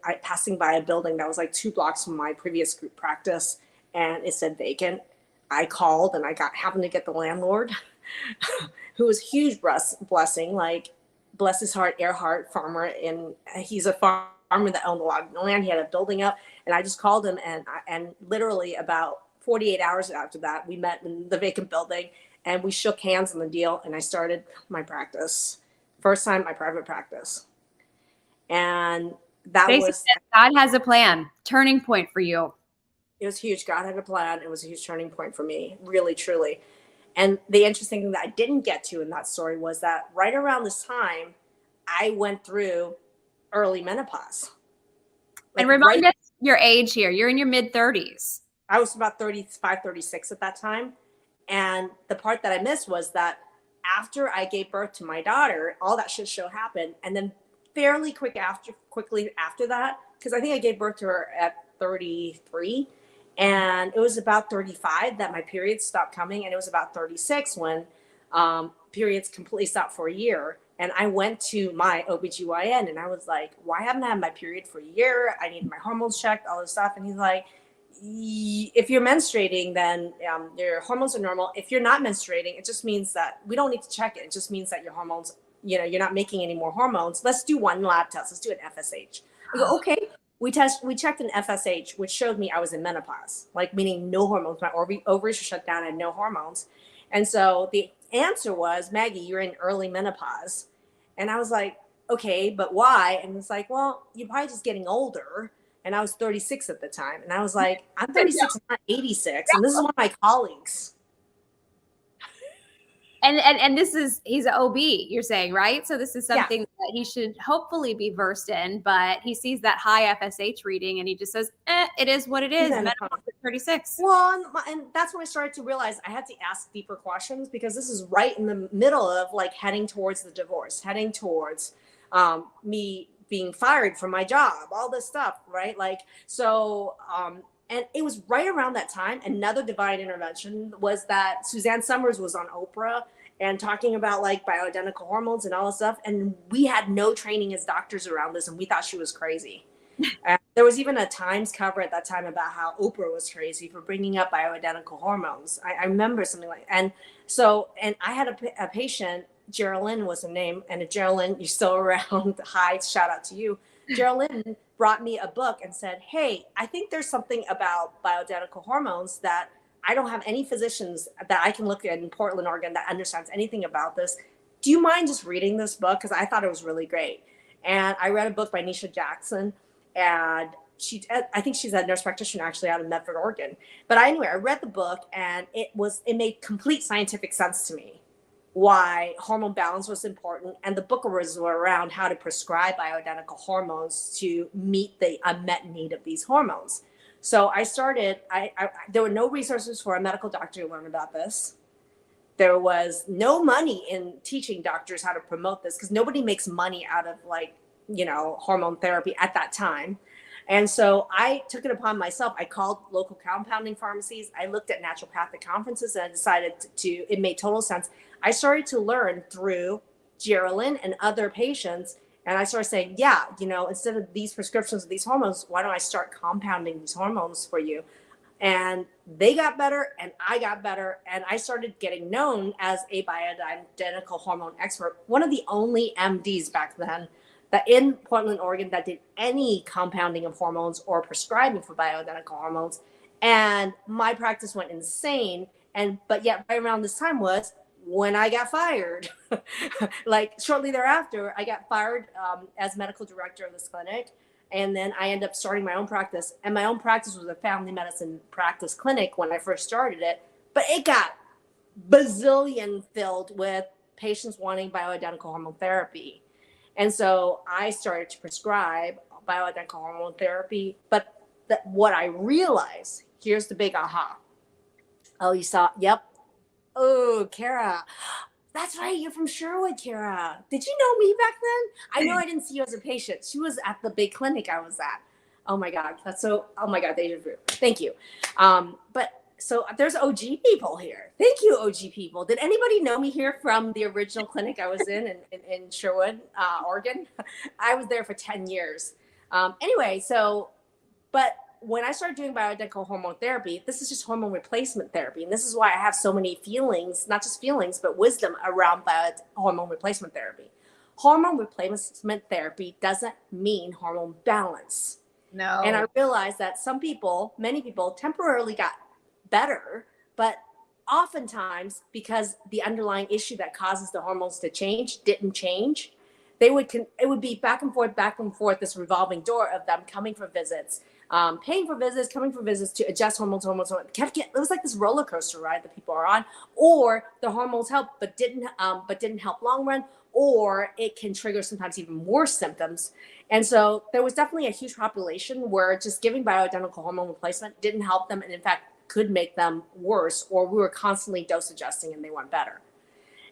A: by a building that was like 2 blocks from my previous group practice, and it said vacant. I called and happened to get the landlord, who was a huge blessing. Like, bless his heart, Earhart farmer, and he's a farmer that owned a lot of land. He had a building up, and I just called him, and literally about 48 hours after that, we met in the vacant building, and we shook hands on the deal, and I started my practice. First time my private practice, and that
B: Basically,
A: was
B: God has a plan, turning point for you.
A: it was huge. God had a plan. It was a huge turning point for me, really, truly. And the interesting thing that I didn't get to in that story was that right around this time, I went through early menopause.
B: And
A: Like
B: remind us your age here. You're in your mid 30s.
A: I was about 35, 36 at that time. And the part that I missed was that after I gave birth to my daughter, all that shit show happened. And then quickly after that, because I think I gave birth to her at 33. And it was about 35 that my periods stopped coming. And it was about 36 when periods completely stopped for a year. And I went to my OBGYN and I was like, why haven't I had my period for a year? I need my hormones checked, all this stuff. And he's like, if you're menstruating, then your hormones are normal. If you're not menstruating, it just means that we don't need to check it. It just means that your hormones, you're not making any more hormones. Let's do one lab test. Let's do an FSH. I go, okay. We checked an FSH, which showed me I was in menopause, like meaning no hormones. My ovaries were shut down and no hormones. And so the answer was, Maggie, you're in early menopause. And I was like, okay, but why? And it's like, well, you're probably just getting older. And I was 36 at the time. And I was like, I'm 36, I'm not 86. And this is one of my colleagues.
B: And he's an OB, you're saying, right? So this is something that he should hopefully be versed in, but he sees that high FSH reading and he just says, it is what it is. Menopause at 36.
A: Well, and that's when I started to realize I had to ask deeper questions, because this is right in the middle of like heading towards the divorce, heading towards me being fired from my job, all this stuff, right? Like, so, and it was right around that time. Another divine intervention was that Suzanne Summers was on Oprah and talking about like bioidentical hormones and all this stuff. And we had no training as doctors around this, and we thought she was crazy. There was even a Times cover at that time about how Oprah was crazy for bringing up bioidentical hormones. I remember something like, and I had a patient, Geraldine was her name, and Geraldine, you're still around. Hi, shout out to you. Geraldine brought me a book and said, hey, I think there's something about bioidentical hormones that I don't have any physicians that I can look at in Portland, Oregon that understands anything about this. Do you mind just reading this book? Because I thought it was really great. And I read a book by Nisha Jackson, and I think she's a nurse practitioner actually out of Medford, Oregon. But anyway, I read the book, and it made complete scientific sense to me why hormone balance was important. And the book was around how to prescribe bioidentical hormones to meet the unmet need of these hormones. So I started, there were no resources for a medical doctor to learn about this. There was no money in teaching doctors how to promote this, because nobody makes money out of hormone therapy at that time. And so I took it upon myself. I called local compounding pharmacies. I looked at naturopathic conferences, and I decided it made total sense. I started to learn through Geraldine and other patients. And I started saying, instead of these prescriptions of these hormones, why don't I start compounding these hormones for you? And they got better, and I got better. And I started getting known as a bioidentical hormone expert. One of the only MDs back then that in Portland, Oregon, that did any compounding of hormones or prescribing for bioidentical hormones. And my practice went insane. But yet right around this time was when I got fired. Like shortly thereafter, I got fired as medical director of this clinic. And then I ended up starting my own practice. And my own practice was a family medicine practice clinic when I first started it. But it got bazillion filled with patients wanting bioidentical hormone therapy. And so I started to prescribe bioidentical hormone therapy. But what I realized, here's the big aha. Oh, you saw, yep. Oh, Kara. That's right. You're from Sherwood, Kara. Did you know me back then? I know I didn't see you as a patient. She was at the big clinic I was at. Oh my God. Oh my God, deja vu. Thank you. But so there's OG people here. Thank you, OG people. Did anybody know me here from the original clinic I was in Sherwood, Oregon? I was there for 10 years. Anyway, but when I started doing bioidentical hormone therapy, this is just hormone replacement therapy. And this is why I have so many feelings, not just feelings, but wisdom around hormone replacement therapy. Hormone replacement therapy doesn't mean hormone balance.
B: No.
A: And I realized that many people temporarily got better, but oftentimes because the underlying issue that causes the hormones to change didn't change, it would be back and forth, this revolving door of them coming for visits, paying for visits, coming for visits to adjust hormones. It was like this roller coaster ride that people are on, or the hormones help, but didn't help long run, or it can trigger sometimes even worse symptoms. And so there was definitely a huge population where just giving bioidentical hormone replacement didn't help them, and in fact could make them worse, or we were constantly dose adjusting and they weren't better.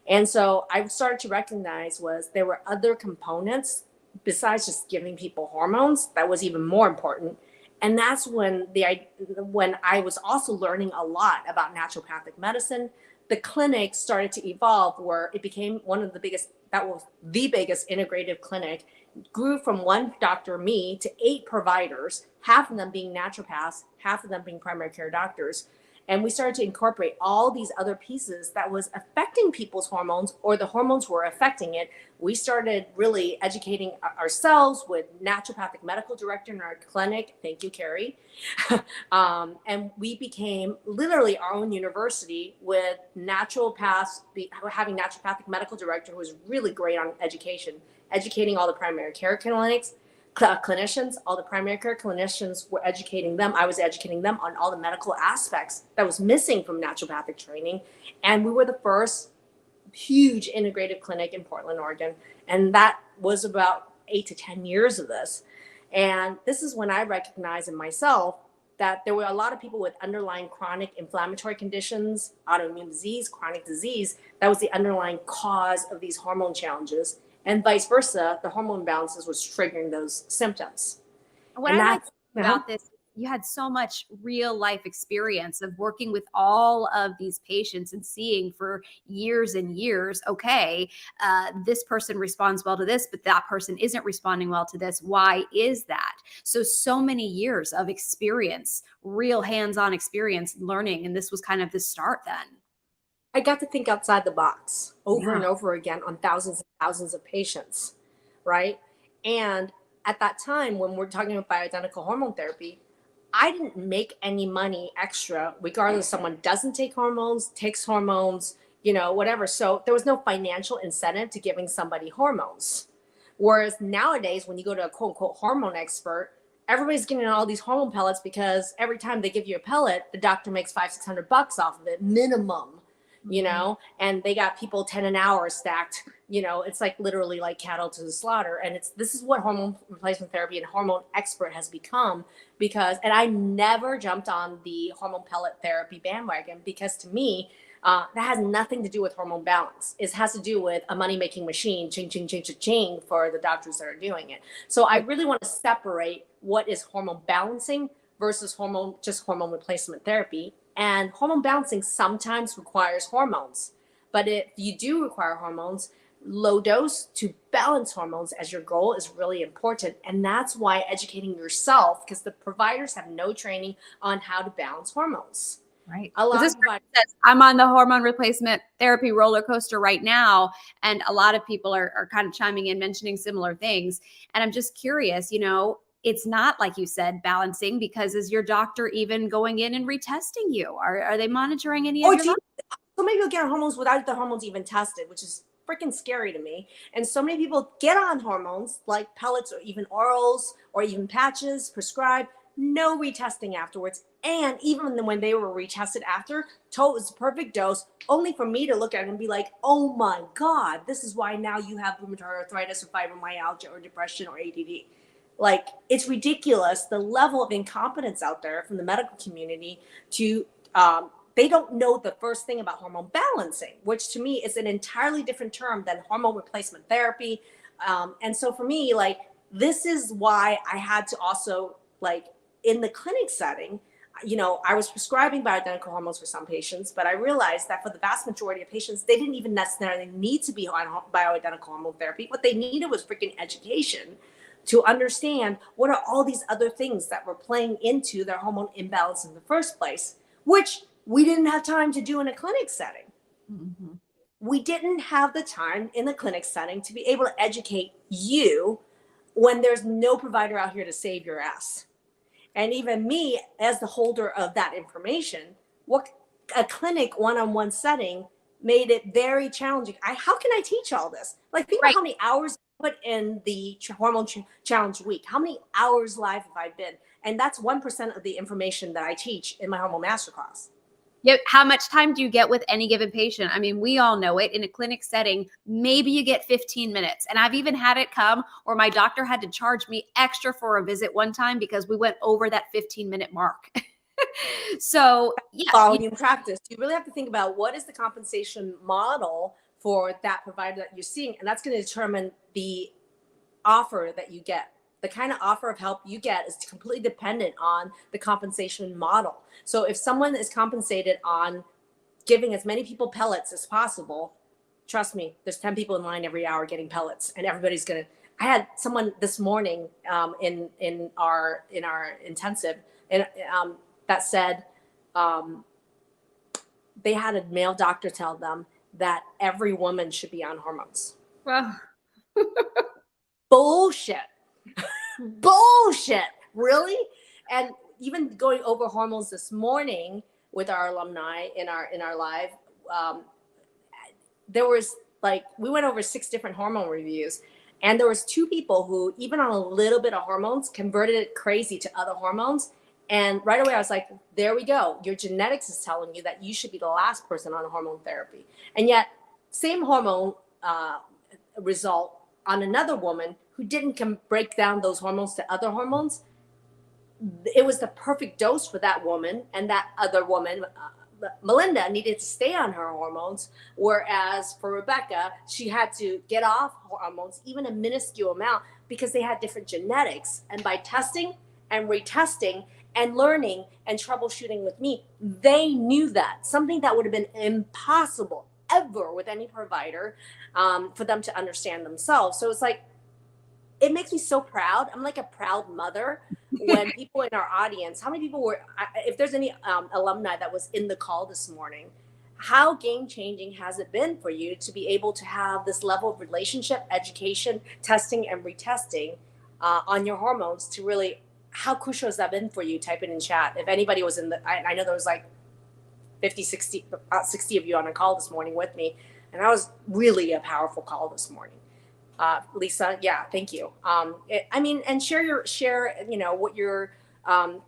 A: And so I started to recognize there were other components besides just giving people hormones that was even more important. And that's when I was also learning a lot about naturopathic medicine. The clinic started to evolve where it became the biggest integrative clinic, grew from one doctor, me, to 8 providers, half of them being naturopaths, half of them being primary care doctors. And we started to incorporate all these other pieces that was affecting people's hormones, or the hormones were affecting it. We started really educating ourselves with naturopathic medical director in our clinic. Thank you, Carrie. And we became literally our own university with naturopaths, having naturopathic medical director who was really great on educating all the primary care clinicians, all the primary care clinicians were educating them. I was educating them on all the medical aspects that was missing from naturopathic training. And we were the first huge integrative clinic in Portland, Oregon. And that was about 8 to 10 years of this. And this is when I recognized in myself that there were a lot of people with underlying chronic inflammatory conditions, autoimmune disease, chronic disease. That was the underlying cause of these hormone challenges. And vice versa, the hormone imbalances was triggering those symptoms.
B: What I like about this, you had so much real life experience of working with all of these patients and seeing for years and years, okay, this person responds well to this, but that person isn't responding well to this. Why is that? So many years of experience, real hands-on experience learning. And this was kind of the start then.
A: I got to think outside the box over and over again on thousands and thousands of patients, right? And at that time, when we're talking about bioidentical hormone therapy, I didn't make any money extra, regardless if someone doesn't take hormones, takes hormones, whatever. So there was no financial incentive to giving somebody hormones. Whereas nowadays, when you go to a quote unquote hormone expert, everybody's getting all these hormone pellets because every time they give you a pellet, the doctor makes $500-600 off of it minimum. And they got people 10 an hour stacked, it's like literally like cattle to the slaughter. And this is what hormone replacement therapy and hormone expert has become, and I never jumped on the hormone pellet therapy bandwagon, because to me, that has nothing to do with hormone balance. It has to do with a money-making machine, ching, ching, ching, ching, ching, for the doctors that are doing it. So I really want to separate what is hormone balancing versus hormone replacement therapy. And hormone balancing sometimes requires hormones. But if you do require hormones, low dose to balance hormones as your goal is really important. And that's why educating yourself, because the providers have no training on how to balance hormones.
B: Right.
A: A lot of providers,
B: I'm on the hormone replacement therapy roller coaster right now. And a lot of people are kind of chiming in, mentioning similar things. And I'm just curious, it's not, like you said, balancing, because is your doctor even going in and retesting you? Are they monitoring any of your
A: so maybe you'll get hormones without the hormones even tested, which is freaking scary to me. And so many people get on hormones like pellets or even orals or even patches prescribed, no retesting afterwards. And even when they were retested after, told it was a perfect dose, only for me to look at it and be like, oh my God, this is why now you have rheumatoid arthritis or fibromyalgia or depression or ADD. Like, it's ridiculous the level of incompetence out there from the medical community to they don't know the first thing about hormone balancing, which to me is an entirely different term than hormone replacement therapy. And so for me, like, this is why I had to also, like, in the clinic setting, you know, I was prescribing bioidentical hormones for some patients, but I realized that for the vast majority of patients, they didn't even necessarily need to be on bioidentical hormone therapy. What they needed was freaking education to understand what are all these other things that were playing into their hormone imbalance in the first place, which we didn't have time to do in a clinic setting.
B: Mm-hmm.
A: We didn't have the time in the clinic setting to be able to educate you when there's no provider out here to save your ass. And even me, as the holder of that information, what a clinic one-on-one setting made it very challenging. How can I teach all this? Like, think about how many hours I put in the hormone challenge week. How many hours live have I been? And that's 1% of the information that I teach in my hormone masterclass.
B: Yep. How much time do you get with any given patient? I mean, we all know it. In a clinic setting, maybe you get 15 minutes. And I've even had it come where my doctor had to charge me extra for a visit one time because we went over that 15-minute mark. So, yeah.
A: Volume practice. You really have to think about what is the compensation model for that provider that you're seeing. And that's going to determine the offer that you get. The kind of offer of help you get is completely dependent on the compensation model. So if someone is compensated on giving as many people pellets as possible, trust me, there's 10 people in line every hour getting pellets, and everybody's gonna. I had someone this morning in our intensive, and that said they had a male doctor tell them that every woman should be on hormones.
B: Well,
A: bullshit. Bullshit. Really? And even going over hormones this morning with our alumni in our live, there was, like, we went over 6 different hormone reviews, and there was 2 people who, even on a little bit of hormones, converted it crazy to other hormones. And right away I was like, there we go. Your genetics is telling you that you should be the last person on hormone therapy. And yet, same hormone result on another woman who didn't break down those hormones to other hormones. It was the perfect dose for that woman, and that other woman, Melinda, needed to stay on her hormones, whereas for Rebecca, she had to get off hormones, even a minuscule amount, because they had different genetics. And by testing and retesting and learning and troubleshooting with me, they knew that, something that would have been impossible ever with any provider, for them to understand themselves. So it's like, it makes me so proud. I'm like a proud mother when people in our audience, how many people were, if there's any alumni that was in the call this morning, how game-changing has it been for you to be able to have this level of relationship, education, testing, and retesting on your hormones to really, how crucial has that been for you? Type it in chat. If anybody was in the, I know there was like 50, 60, about 60 of you on a call this morning with me. And that was really a powerful call this morning. Lisa, yeah, thank you. And share, you know, what your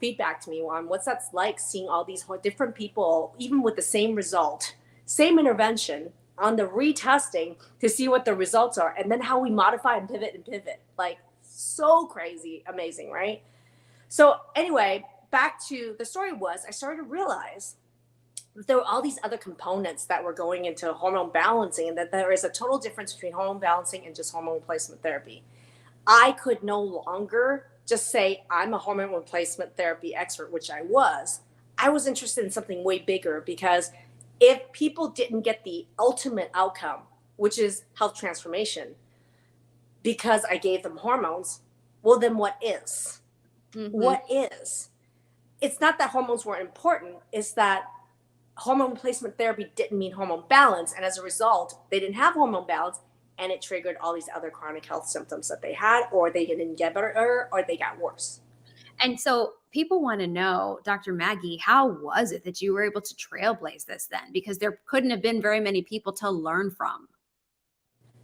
A: feedback to me on what's that's like, seeing all these different people, even with the same result, same intervention, on the retesting to see what the results are, and then how we modify and pivot. Like, so crazy, amazing, right? So anyway, back to the story was, I started to realize there were all these other components that were going into hormone balancing, and that there is a total difference between hormone balancing and just hormone replacement therapy. I could no longer just say I'm a hormone replacement therapy expert, which I was. I was interested in something way bigger, because if people didn't get the ultimate outcome, which is health transformation, because I gave them hormones, well, then what is? Mm-hmm. What is? It's not that hormones weren't important. It's that hormone replacement therapy didn't mean hormone balance. And as a result, they didn't have hormone balance, and it triggered all these other chronic health symptoms that they had, or they didn't get better, or they got worse.
B: And so people want to know, Dr. Maggie, how was it that you were able to trailblaze this then? Because there couldn't have been very many people to learn from.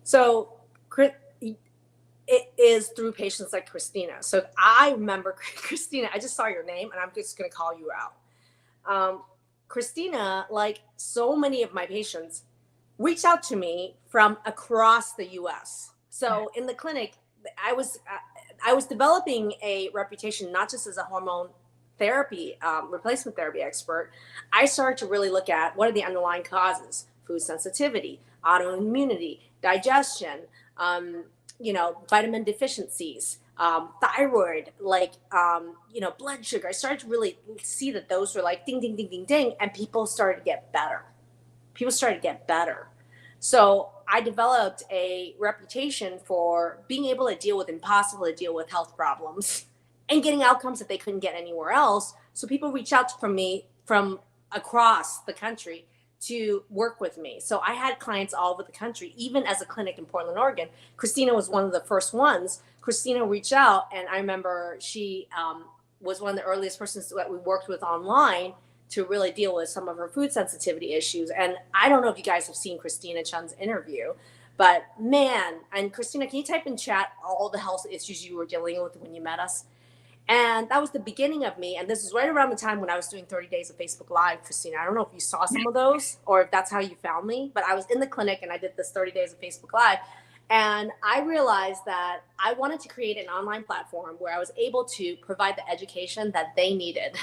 A: So it is through patients like Christina. So I remember Christina, I just saw your name and I'm just going to call you out. Christina, like so many of my patients, reached out to me from across the US. So in the clinic, I was developing a reputation, not just as a hormone therapy, replacement therapy expert. I started to really look at what are the underlying causes: food sensitivity, autoimmunity, digestion, vitamin deficiencies, thyroid, blood sugar. I started to really see that those were like ding, ding, ding, ding, ding, and people started to get better. So I developed a reputation for being able to deal with impossible to deal with health problems and getting outcomes that they couldn't get anywhere else. So people reach out from me from across the country to work with me. So I had clients all over the country, even as a clinic in Portland, Oregon. Christina was one of the first ones. Christina reached out, and I remember she was one of the earliest persons that we worked with online to really deal with some of her food sensitivity issues. And I don't know if you guys have seen Christina Chun's interview, but man, and Christina, can you type in chat all the health issues you were dealing with when you met us? And that was the beginning of me. And this is right around the time when I was doing 30 days of Facebook Live, Christina. I don't know if you saw some of those or if that's how you found me, but I was in the clinic and I did this 30 days of Facebook Live. And I realized that I wanted to create an online platform where I was able to provide the education that they needed.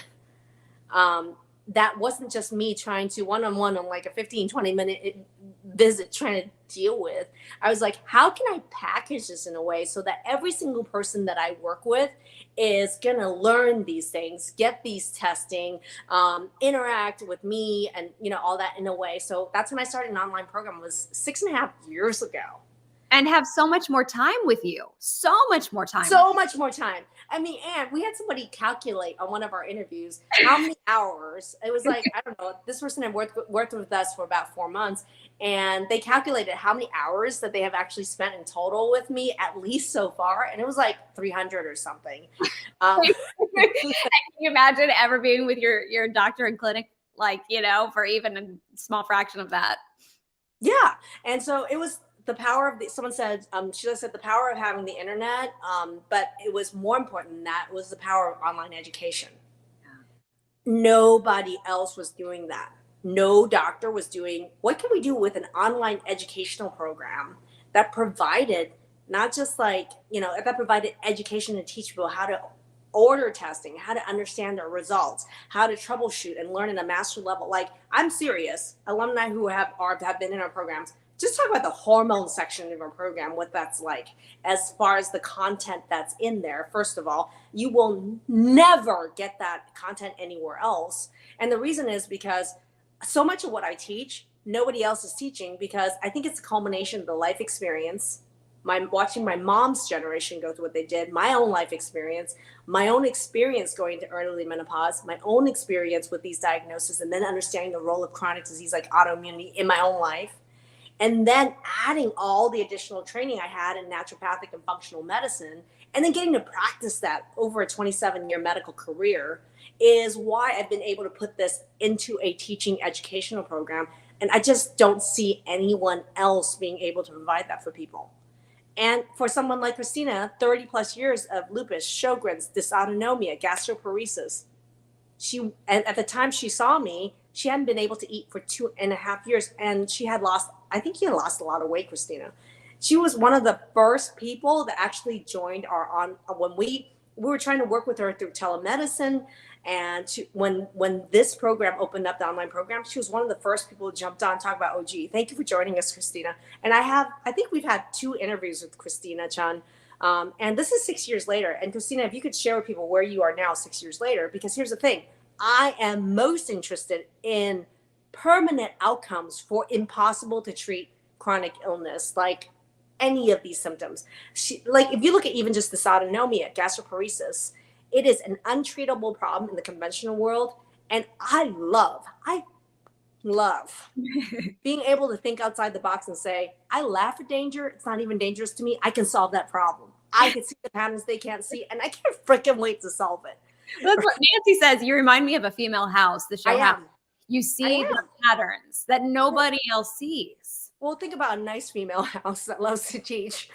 A: That wasn't just me trying to one-on-one on like a 15, 20-minute visit trying to deal with. I was like, how can I package this in a way so that every single person that I work with is going to learn these things, get these testing, interact with me and, all that in a way. So that's when I started an online program. It was 6.5 years ago.
B: And have so much more time with you. So much more time.
A: I mean, and we had somebody calculate on one of our interviews how many hours. It was like, I don't know, this person had worked with us for about 4 months, and they calculated how many hours that they have actually spent in total with me, at least so far. And it was like 300 or something.
B: Can you imagine ever being with your doctor in clinic, for even a small fraction of that?
A: Yeah. And so it was the power of someone said, Sheila said the power of having the internet, but it was more important than that, was the power of online education. Yeah. Nobody else was doing that. No doctor was doing, what can we do with an online educational program that provided not just that provided education to teach people how to order testing, how to understand their results, how to troubleshoot and learn at a master level. Like, I'm serious, alumni who have been in our programs, just talk about the hormone section of our program, what that's like, as far as the content that's in there. First of all, you will never get that content anywhere else. And the reason is because so much of what I teach, nobody else is teaching, because I think it's a culmination of the life experience, watching my mom's generation go through what they did, my own life experience, my own experience going into early menopause, my own experience with these diagnoses, and then understanding the role of chronic disease like autoimmunity in my own life. And then adding all the additional training I had in naturopathic and functional medicine, and then getting to practice that over a 27-year medical career, is why I've been able to put this into a teaching educational program. And I just don't see anyone else being able to provide that for people. And for someone like Christina, 30 plus years of lupus, Sjogren's, dysautonomia, gastroparesis. At the time she saw me, she hadn't been able to eat for 2.5 years, and she had lost, I think you lost a lot of weight, Christina. She was one of the first people that actually joined when we were trying to work with her through telemedicine. And when this program opened up, the online program, she was one of the first people who jumped on, talk about OG. Thank you for joining us, Christina. And I think we've had 2 interviews with Christina Chun. And this is 6 years later. And Christina, if you could share with people where you are now 6 years later, because here's the thing. I am most interested in permanent outcomes for impossible to treat chronic illness, like any of these symptoms. If you look at even just dysautonomia, gastroparesis, it is an untreatable problem in the conventional world. And I love being able to think outside the box and say, I laugh at danger. It's not even dangerous to me. I can solve that problem. I can see the patterns they can't see, and I can't freaking wait to solve it.
B: That's what Nancy says. You remind me of a female house, the show House. You see the patterns that nobody else sees.
A: Well, think about a nice female house that loves to teach.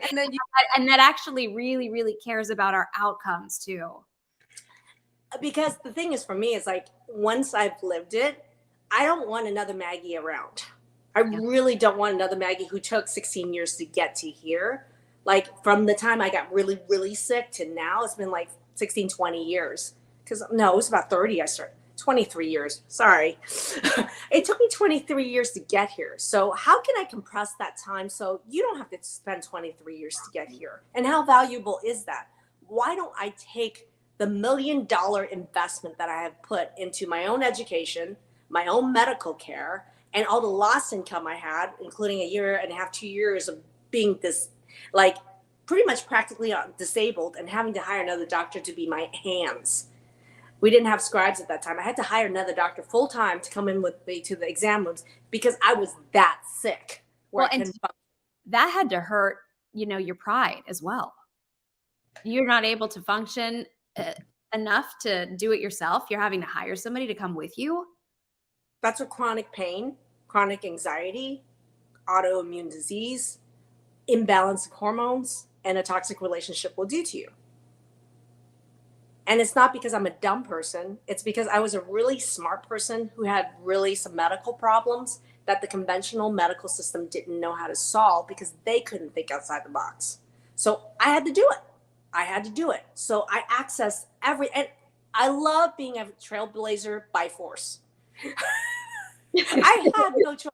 A: And then
B: And that actually really, really cares about our outcomes too.
A: because the thing is for me is like once I've lived it, I don't want another Maggie around. I
B: Yeah.
A: really don't want another Maggie who took 16 years to get to here. Like from the time I got really, really sick to now, it's been like 16, 20 years. Because no, it was about 30 I started. 23 years. Sorry. It took me 23 years to get here. So how can I compress that time so you don't have to spend 23 years to get here? And how valuable is that? Why don't I take the $1 million investment that I have put into my own education, my own medical care, and all the lost income I had, including a year and a half, 2 years of being this, like, pretty much practically disabled and having to hire another doctor to be my hands. We didn't have scribes at that time. I had to hire another doctor full time to come in with me to the exam rooms because I was that sick.
B: Well, and that had to hurt, your pride as well. You're not able to function enough to do it yourself. You're having to hire somebody to come with you.
A: That's what chronic pain, chronic anxiety, autoimmune disease, imbalance of hormones, and a toxic relationship will do to you. And it's not because I'm a dumb person. It's because I was a really smart person who had really some medical problems that the conventional medical system didn't know how to solve because they couldn't think outside the box. So I had to do it. I had to do it. So I access and I love being a trailblazer by force. I had no choice.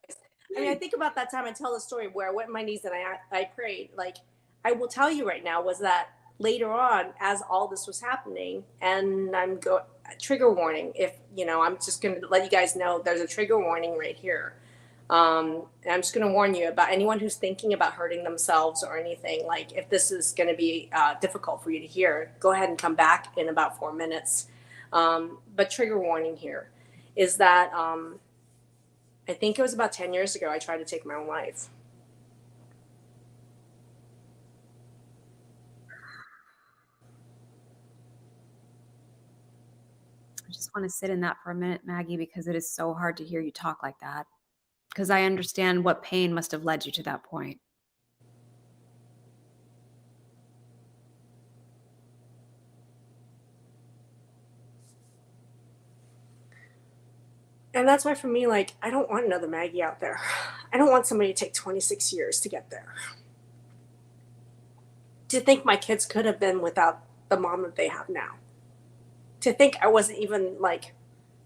A: I mean, I think about that time. I tell the story where I went on my knees and I prayed. Like I will tell you right now was that later on, as all this was happening, and trigger warning. If I'm just going to let you guys know there's a trigger warning right here. And I'm just going to warn you about anyone who's thinking about hurting themselves or anything. Like if this is going to be difficult for you to hear, go ahead and come back in about 4 minutes. But trigger warning here is that I think it was about 10 years ago I tried to take my own life.
B: I just want to sit in that for a minute, Maggie, because it is so hard to hear you talk like that. Because I understand what pain must have led you to that point.
A: And that's why for me, like, I don't want another Maggie out there. I don't want somebody to take 26 years to get there. To think my kids could have been without the mom that they have now. To think I wasn't even like,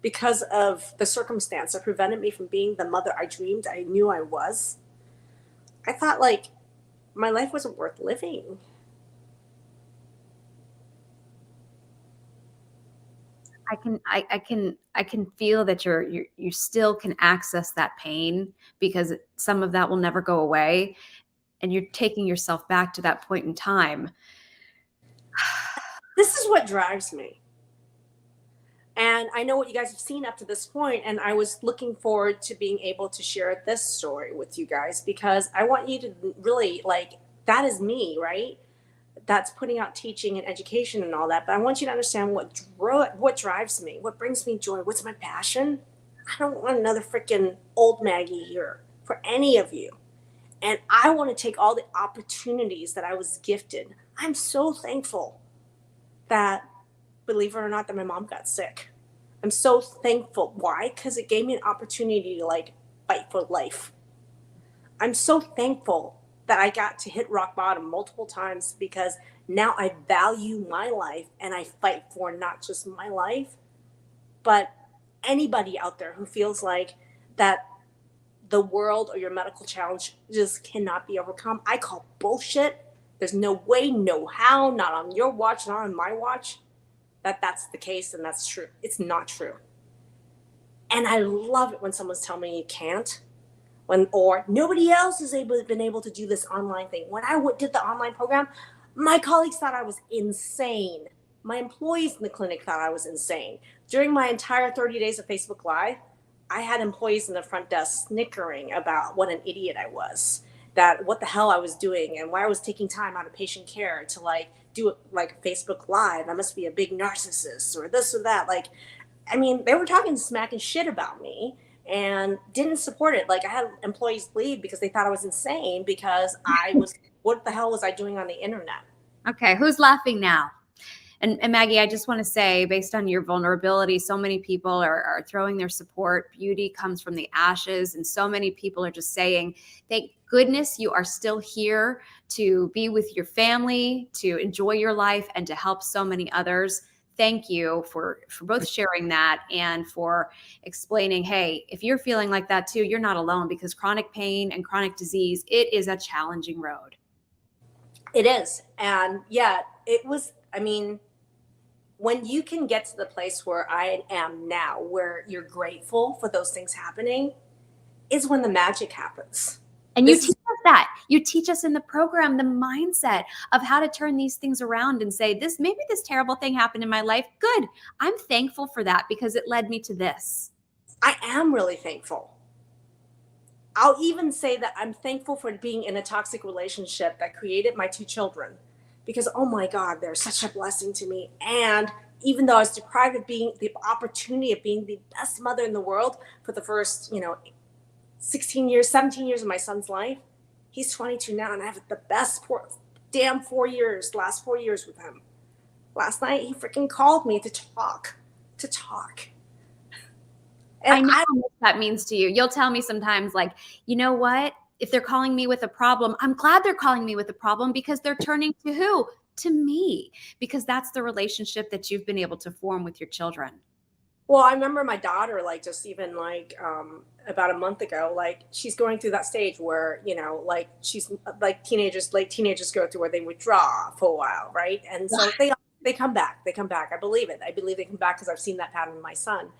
A: because of the circumstance that prevented me from being the mother I dreamed I knew I was. I thought like my life wasn't worth living.
B: I can feel that you still can access that pain because some of that will never go away, and you're taking yourself back to that point in time.
A: This is what drives me. And I know what you guys have seen up to this point, and I was looking forward to being able to share this story with you guys because I want you to really like, that is me, right? That's putting out teaching and education and all that. But I want you to understand what drives me, what brings me joy, what's my passion. I don't want another freaking old Maggie here for any of you. And I want to take all the opportunities that I was gifted. I'm so thankful that, believe it or not, that my mom got sick. I'm so thankful. Why? Because it gave me an opportunity to like fight for life. I'm so thankful that I got to hit rock bottom multiple times because now I value my life and I fight for not just my life, but anybody out there who feels like that the world or your medical challenge just cannot be overcome. I call bullshit. There's no way, no how, not on your watch, not on my watch, that's the case and that's true. It's not true. And I love it when someone's telling me you can't. Or nobody else has been able to do this online thing. When I did the online program, my colleagues thought I was insane. My employees in the clinic thought I was insane. During my entire 30 days of Facebook Live, I had employees in the front desk snickering about what an idiot I was, that what the hell I was doing and why I was taking time out of patient care to like do it like Facebook Live. I must be a big narcissist or this or that. Like, I mean, they were talking smack and shit about me. and didn't support it. Like I had employees leave because they thought I was insane because I was, what the hell was I doing on the internet?
B: Okay, who's laughing now? And Maggie, I just want to say, based on your vulnerability, so many people are throwing their support. Beauty comes from the ashes. And so many people are just saying, thank goodness you are still here to be with your family, to enjoy your life, and to help so many others. Thank you for both sharing that and for explaining, hey, if you're feeling like that too, you're not alone, because chronic pain and chronic disease, it is a challenging road.
A: It is. And yeah, it was, I mean, when you can get to the place where I am now, where you're grateful for those things happening, is when the magic happens.
B: And you teach us that. You teach us in the program the mindset of how to turn these things around and say, maybe this terrible thing happened in my life. Good. I'm thankful for that because it led me to this.
A: I am really thankful. I'll even say that I'm thankful for being in a toxic relationship that created my 2 children, because, oh my God, they're such a blessing to me. And even though I was deprived of being the opportunity of being the best mother in the world for the first, 16 years, 17 years of my son's life, he's 22 now, and I have the best last 4 years with him. Last night, he freaking called me to talk. And
B: I know how much that means to you. You'll tell me sometimes, like, you know what? If they're calling me with a problem, I'm glad they're calling me with a problem, because they're turning to who? To me, because that's the relationship that you've been able to form with your children.
A: Well, I remember my daughter, like, just even like about a month ago, like, she's going through that stage where, she's like late teenagers go through, where they withdraw for a while, right? And so they come back. They come back. I believe it. I believe they come back because I've seen that pattern in my son.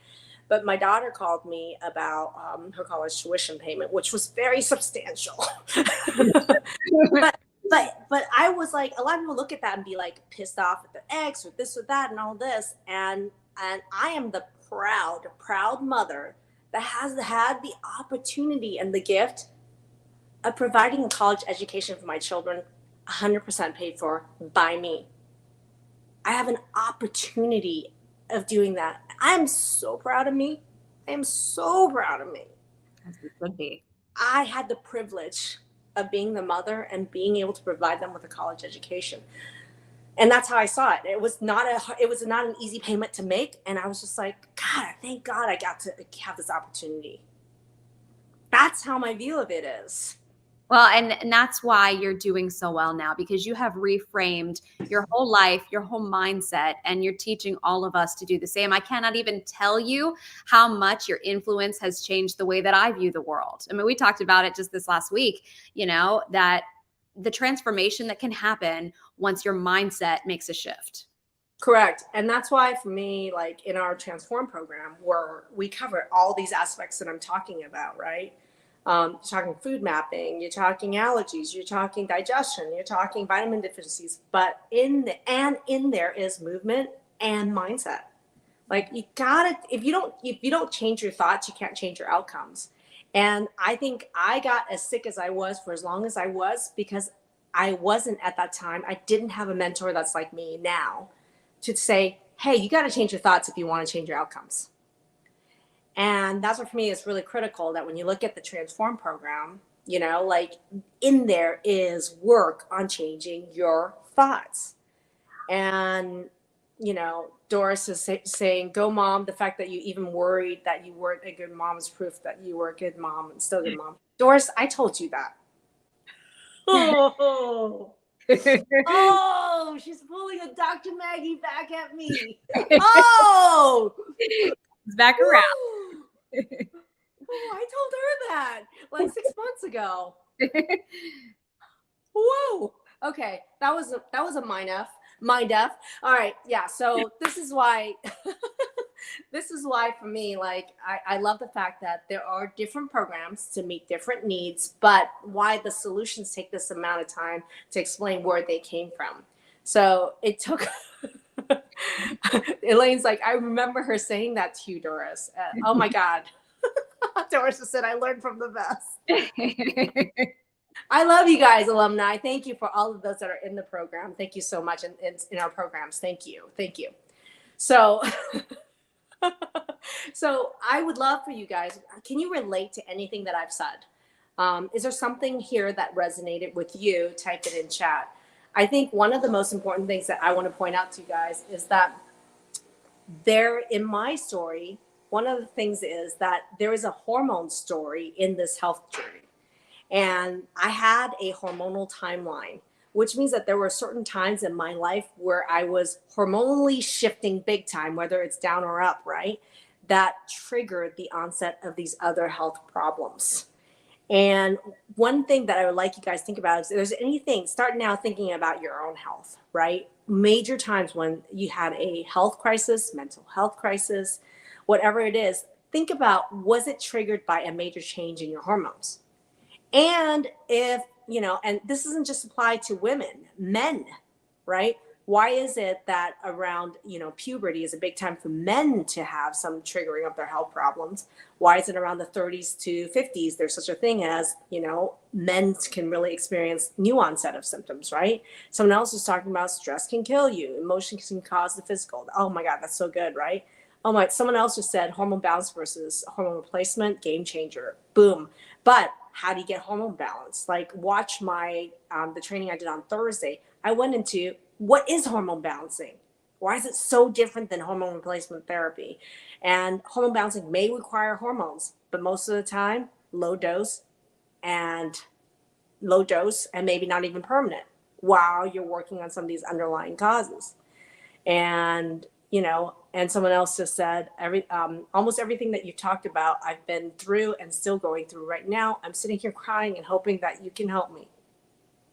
A: But my daughter called me about her college tuition payment, which was very substantial. but I was like, a lot of people look at that and be like pissed off at their ex or this or that and all this. And I am the proud mother that has had the opportunity and the gift of providing a college education for my children, 100% paid for by me. I have an opportunity of doing that. I am so proud of me. I am so proud of me.
B: As it should be.
A: I had the privilege of being the mother and being able to provide them with a college education. And that's how I saw it. It was not an easy payment to make. And I was just like, God, thank God I got to have this opportunity. That's how my view of it is.
B: Well, and that's why you're doing so well now, because you have reframed your whole life, your whole mindset, and you're teaching all of us to do the same. I cannot even tell you how much your influence has changed the way that I view the world. I mean, we talked about it just this last week, that the transformation that can happen once your mindset makes a shift.
A: Correct. And that's why for me, like in our Transform program, where we cover all these aspects that I'm talking about, right? You're talking food mapping, you're talking allergies, you're talking digestion, you're talking vitamin deficiencies, but in there is movement and mindset. Like you gotta, if you don't change your thoughts, you can't change your outcomes. And I think I got as sick as I was for as long as I was because I wasn't at that time. I didn't have a mentor that's like me now to say, hey, you got to change your thoughts if you want to change your outcomes. And that's what for me is really critical, that when you look at the Transform program, like in there is work on changing your thoughts. And, Doris is saying, go mom. The fact that you even worried that you weren't a good mom is proof that you were a good mom and still a good mom. Doris, I told you that. Oh, oh, she's pulling a Dr. Maggie back at me. Oh,
B: it's back around.
A: Oh, I told her that like 6 months ago. Whoa. Okay, that was a mind F. All right, yeah. So this is why for me, like I love the fact that there are different programs to meet different needs, but why the solutions take this amount of time to explain where they came from. So it took. Elaine's like, I remember her saying that to you, Doris. Oh my God. Doris just said, I learned from the best. I love you guys, alumni. Thank you for all of those that are in the program. Thank you so much in our programs. Thank you. So So I would love for you guys, can you relate to anything that I've said? Is there something here that resonated with you? Type it in chat. I think one of the most important things that I want to point out to you guys is that there, in my story, one of the things is that there is a hormone story in this health journey. And I had a hormonal timeline, which means that there were certain times in my life where I was hormonally shifting big time, whether it's down or up, right? That triggered the onset of these other health problems. And one thing that I would like you guys to think about is if there's anything, start now thinking about your own health, right? Major times when you had a health crisis, mental health crisis, whatever it is, think about, was it triggered by a major change in your hormones? And if, and this isn't just applied to women, men, right? Why is it that around, puberty is a big time for men to have some triggering of their health problems? Why is it around the 30s to 50s? There's such a thing as, men can really experience new onset of symptoms, right? Someone else is talking about stress can kill you. Emotion can cause the physical. Oh my God, that's so good, right? Oh my, someone else just said hormone balance versus hormone replacement, game changer. Boom. But how do you get hormone balance? Like watch my, the training I did on Thursday. I went into what is hormone balancing? Why is it so different than hormone replacement therapy? And hormone balancing may require hormones, but most of the time, low dose and maybe not even permanent while you're working on some of these underlying causes. And, and someone else just said, almost everything that you talked about, I've been through and still going through right now. I'm sitting here crying and hoping that you can help me.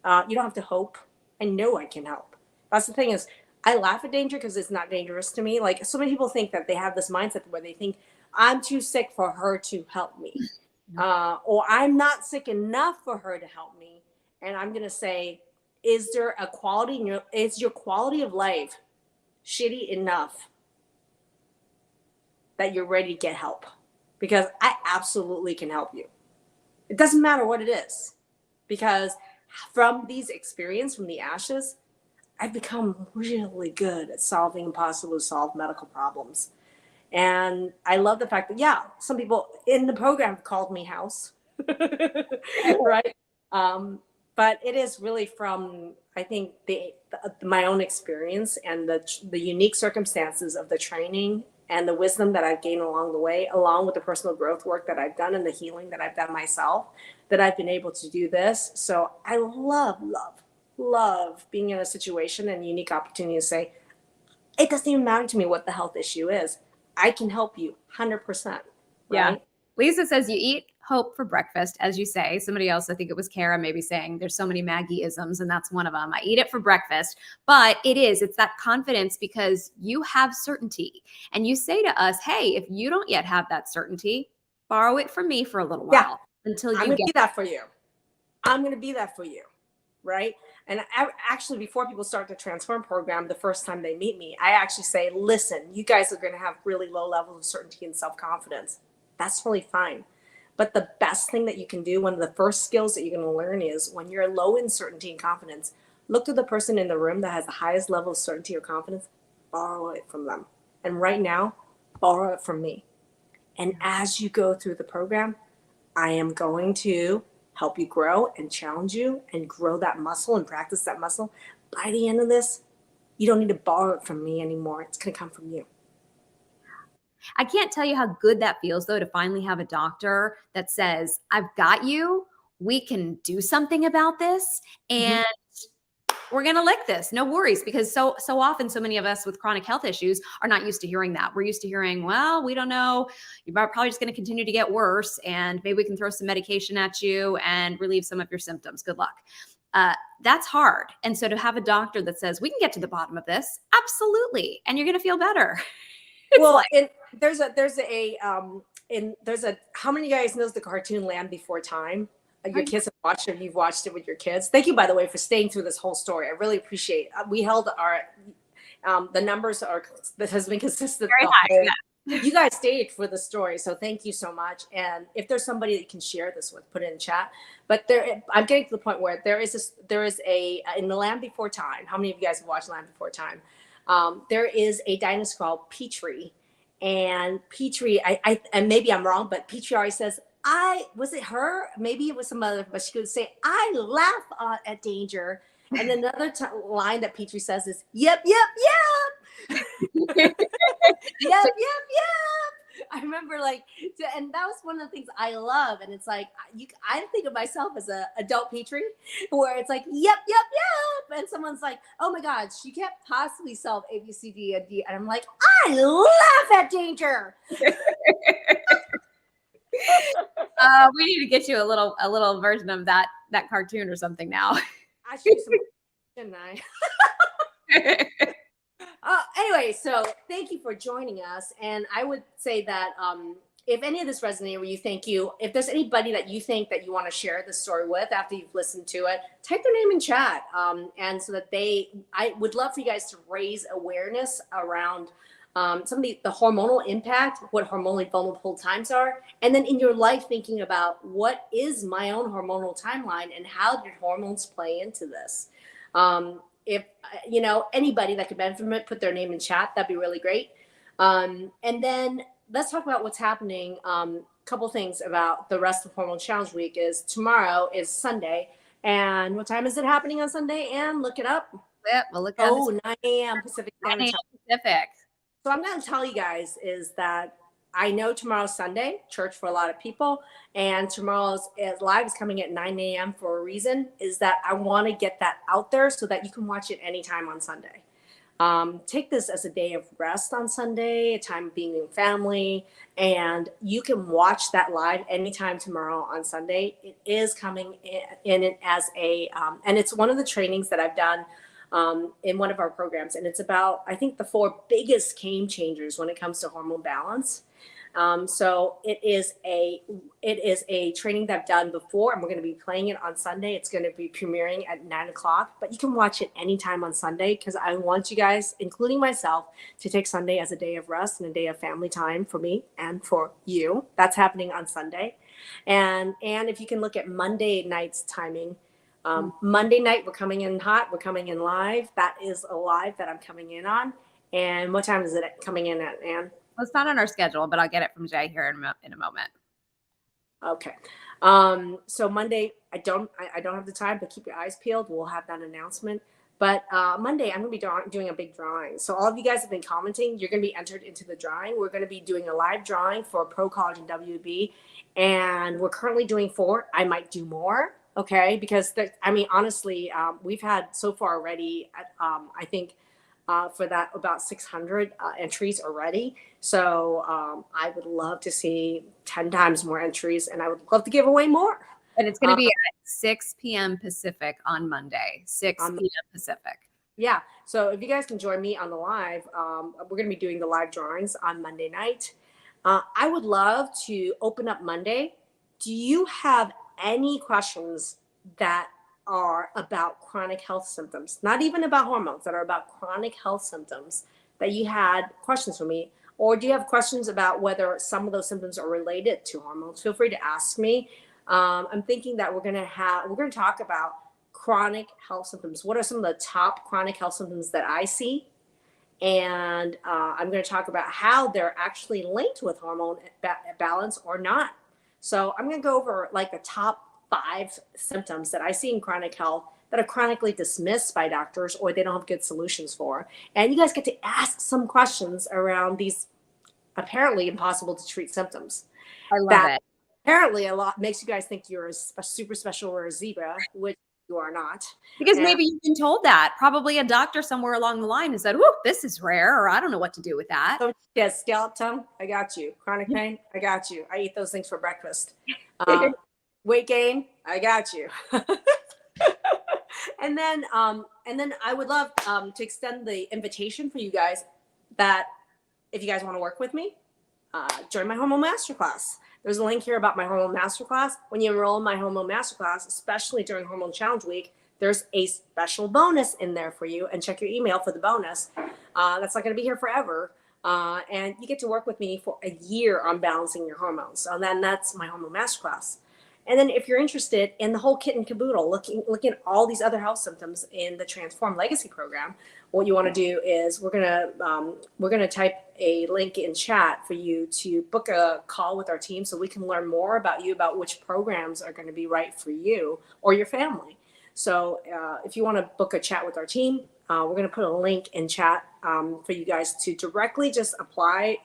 A: You don't have to hope. I know I can help. That's the thing is, I laugh at danger because it's not dangerous to me. Like so many people think that they have this mindset where they think I'm too sick for her to help me. Or I'm not sick enough for her to help me. And I'm going to say, is there a quality is your quality of life shitty enough that you're ready to get help? Because I absolutely can help you. It doesn't matter what it is, because from these experiences, from the ashes, I've become really good at solving impossible to solve medical problems. And I love the fact that, some people in the program called me house, right? But it is really from, I think, my own experience and the unique circumstances of the training and the wisdom that I've gained along the way, along with the personal growth work that I've done and the healing that I've done myself, that I've been able to do this. So I love being in a situation and unique opportunity to say, it doesn't even matter to me what the health issue is. I can help you 100%. Right?
B: Yeah. Lisa says you eat hope for breakfast, as you say. Somebody else, I think it was Kara, maybe saying there's so many Maggie-isms, and that's one of them. I eat it for breakfast. But it's that confidence because you have certainty. And you say to us, hey, if you don't yet have that certainty, borrow it from me for a little while until you
A: I'm going to be that for you. I'm going to be that for you. Right? And actually, before people start the Transform program, the first time they meet me, I actually say, listen, you guys are going to have really low levels of certainty and self-confidence. That's really fine. But the best thing that you can do, one of the first skills that you're going to learn is when you're low in certainty and confidence, look to the person in the room that has the highest level of certainty or confidence, borrow it from them. And right now, borrow it from me. And as you go through the program, I am going to help you grow and challenge you and grow that muscle and practice that muscle. By the end of this, you don't need to borrow it from me anymore. It's going to come from you.
B: I can't tell you how good that feels, though, to finally have a doctor that says, I've got you. We can do something about this. And we're going to lick this. No worries. Because so often, so many of us with chronic health issues are not used to hearing that. We're used to hearing, well, we don't know. You're probably just going to continue to get worse. And maybe we can throw some medication at you and relieve some of your symptoms. Good luck. That's hard. And so to have a doctor that says, we can get to the bottom of this. Absolutely. And you're going to feel better.
A: Well, there's a how many of you guys knows the cartoon Land Before Time? Your kids have watched it. You've watched it with your kids. Thank you, by the way, for staying through this whole story. I really appreciate it. We held our the numbers that has been consistent.
B: Very high. Yeah.
A: You guys stayed for the story, so thank you so much. And if there's somebody that you can share this with, put it in chat. But I'm getting to the point where there is a in the Land Before Time. How many of you guys have watched Land Before Time? There is a dinosaur called Petrie, And Petrie, and maybe I'm wrong, but Petrie always says, was it her? Maybe it was some other, but she could say, I laugh at danger. And another line that Petrie says is, yep, yep, yep. Yep, yep, yep. I remember and that was one of the things I love. And it's like, I think of myself as a adult Petrie, where it's like, yep, yep, yep. And someone's like, oh my God, she can't possibly solve A, B, C, D, and D. And I'm like, I laugh at danger.
B: We need to get you a little version of that cartoon or something now.
A: I should do some, shouldn't I? Anyway, so thank you for joining us. And I would say that if any of this resonated with you, if there's anybody that you think that you want to share this story with after you've listened to it, type their name in chat. And so that I would love for you guys to raise awareness around some of the hormonal impact, what hormonally vulnerable times are, and then in your life thinking about what is my own hormonal timeline and how did hormones play into this. If anybody that could benefit from it, put their name in chat. That'd be really great. And then let's talk about what's happening. Couple things about the rest of Hormone Challenge Week is tomorrow is Sunday. And what time is it happening on Sunday? And look it up.
B: Yep, we'll look at
A: 9 a.m. Pacific Standard Time.
B: Pacific.
A: So I'm going to tell you guys is that I know tomorrow's Sunday, church for a lot of people, and tomorrow's live is coming at 9 a.m. for a reason, is that I want to get that out there so that you can watch it anytime on Sunday. Take this as a day of rest on Sunday, a time of being with family, and you can watch that live anytime tomorrow on Sunday. It is coming in it as and it's one of the trainings that I've done in one of our programs, and it's about, I think, the 4 biggest game changers when it comes to hormone balance. So it is a training that I've done before, and we're going to be playing it on Sunday. It's going to be premiering at 9:00, but you can watch it anytime on Sunday, because I want you guys, including myself, to take Sunday as a day of rest and a day of family time for me and for you. That's happening on Sunday. And if you can look at Monday night's timing, Monday night, we're coming in hot. We're coming in live. That is a live that I'm coming in on. And what time is it coming in at, Anne?
B: Well, it's not on our schedule, but I'll get it from Jay here in a moment.
A: Okay. So Monday, I don't have the time, but keep your eyes peeled. We'll have that announcement. But Monday, I'm going to be doing a big drawing. So all of you guys have been commenting. You're going to be entered into the drawing. We're going to be doing a live drawing for Pro College and WB. And we're currently doing 4. I might do more. Okay. Because honestly, we've had so far already, I think, for that about 600 entries already. So I would love to see 10 times more entries, and I would love to give away more.
B: And it's going to be at 6 p.m. Pacific on Monday, 6 p.m. Pacific.
A: Yeah. So if you guys can join me on the live, we're going to be doing the live drawings on Monday night. I would love to open up Monday. Do you have any questions that are about chronic health symptoms, not even about hormones, that are about chronic health symptoms that you had questions for me? Or do you have questions about whether some of those symptoms are related to hormones? Feel free to ask me. I'm thinking that we're going to talk about chronic health symptoms. What are some of the top chronic health symptoms that I see? And I'm going to talk about how they're actually linked with hormone balance or not. So I'm going to go over like the top 5 symptoms that I see in chronic health that are chronically dismissed by doctors or they don't have good solutions for. And you guys get to ask some questions around these apparently impossible to treat symptoms.
B: I love it.
A: Apparently a lot makes you guys think you're a super special or a zebra, which you are not.
B: Because maybe you've been told that. Probably a doctor somewhere along the line has said, "Whoop, this is rare," or "I don't know what to do with that."
A: So, yeah, scallop tongue, I got you. Chronic pain, I got you. I eat those things for breakfast. Weight gain, I got you. And then I would love to extend the invitation for you guys that if you guys want to work with me, join my Hormone Masterclass. There's a link here about my Hormone Masterclass. When you enroll in my Hormone Masterclass, especially during Hormone Challenge Week, there's a special bonus in there for you. And check your email for the bonus. That's not going to be here forever. And you get to work with me for a year on balancing your hormones. So then that's my Hormone Masterclass. And then if you're interested in the whole kit and caboodle, looking at all these other health symptoms in the Transform Legacy program, what you want to do is we're gonna type a link in chat for you to book a call with our team so we can learn more about you, about which programs are going to be right for you or your family. So if you want to book a chat with our team, we're going to put a link in chat for you guys to directly just apply.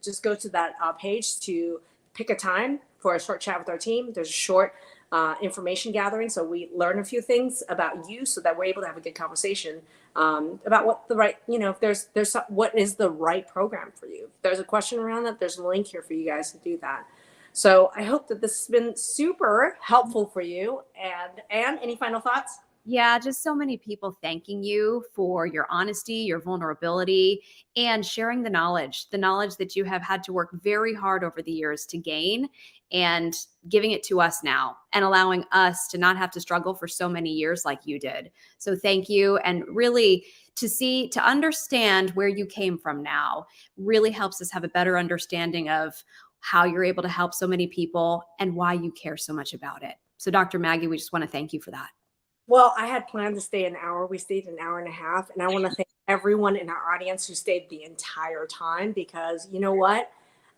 A: Just go to that page to pick a time for a short chat with our team. There's a short information gathering, so we learn a few things about you, so that we're able to have a good conversation about what the right, if there's what is the right program for you. If there's a question around that, there's a link here for you guys to do that. So I hope that this has been super helpful for you. And Anne, any final thoughts?
B: Yeah, just so many people thanking you for your honesty, your vulnerability, and sharing the knowledge that you have had to work very hard over the years to gain, and giving it to us now and allowing us to not have to struggle for so many years like you did. So thank you. And really, to understand where you came from now really helps us have a better understanding of how you're able to help so many people and why you care so much about it. So Dr. Maggie, we just want to thank you for that.
A: Well, I had planned to stay an hour. We stayed an hour and a half. And I want to thank everyone in our audience who stayed the entire time, because you know what?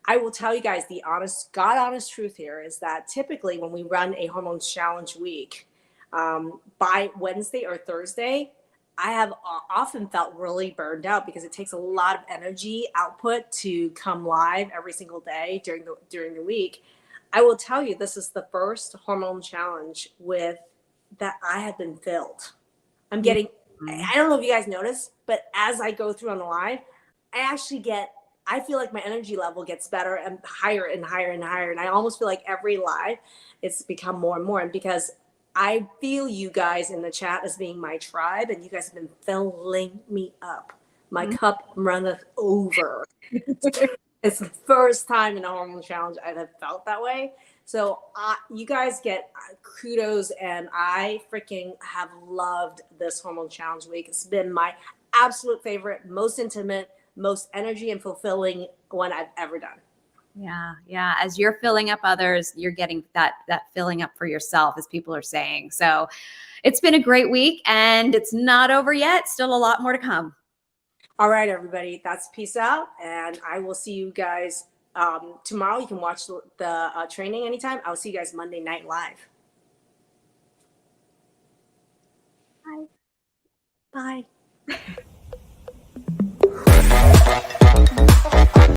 A: I will tell you guys the God honest truth here is that typically when we run a hormones challenge week, by Wednesday or Thursday, I have often felt really burned out because it takes a lot of energy output to come live every single day during the week. I will tell you, this is the first hormone challenge with that I have been filled. I'm getting, I don't know if you guys notice, but as I go through on the live, I feel like my energy level gets better and higher and higher and higher. And I almost feel like every live, it's become more and more. And because I feel you guys in the chat as being my tribe, and you guys have been filling me up. My cup runneth over. It's the first time in a hormone challenge I have felt that way. So you guys get kudos, and I freaking have loved this hormone challenge week. It's been my absolute favorite, most intimate, most energy and fulfilling one I've ever done.
B: Yeah. As you're filling up others, you're getting that filling up for yourself, as people are saying. So it's been a great week, and it's not over yet. Still a lot more to come.
A: All right, everybody, that's peace out. And I will see you guys tomorrow. You can watch the training anytime. I'll see you guys Monday night live.
B: Bye.
A: Bye.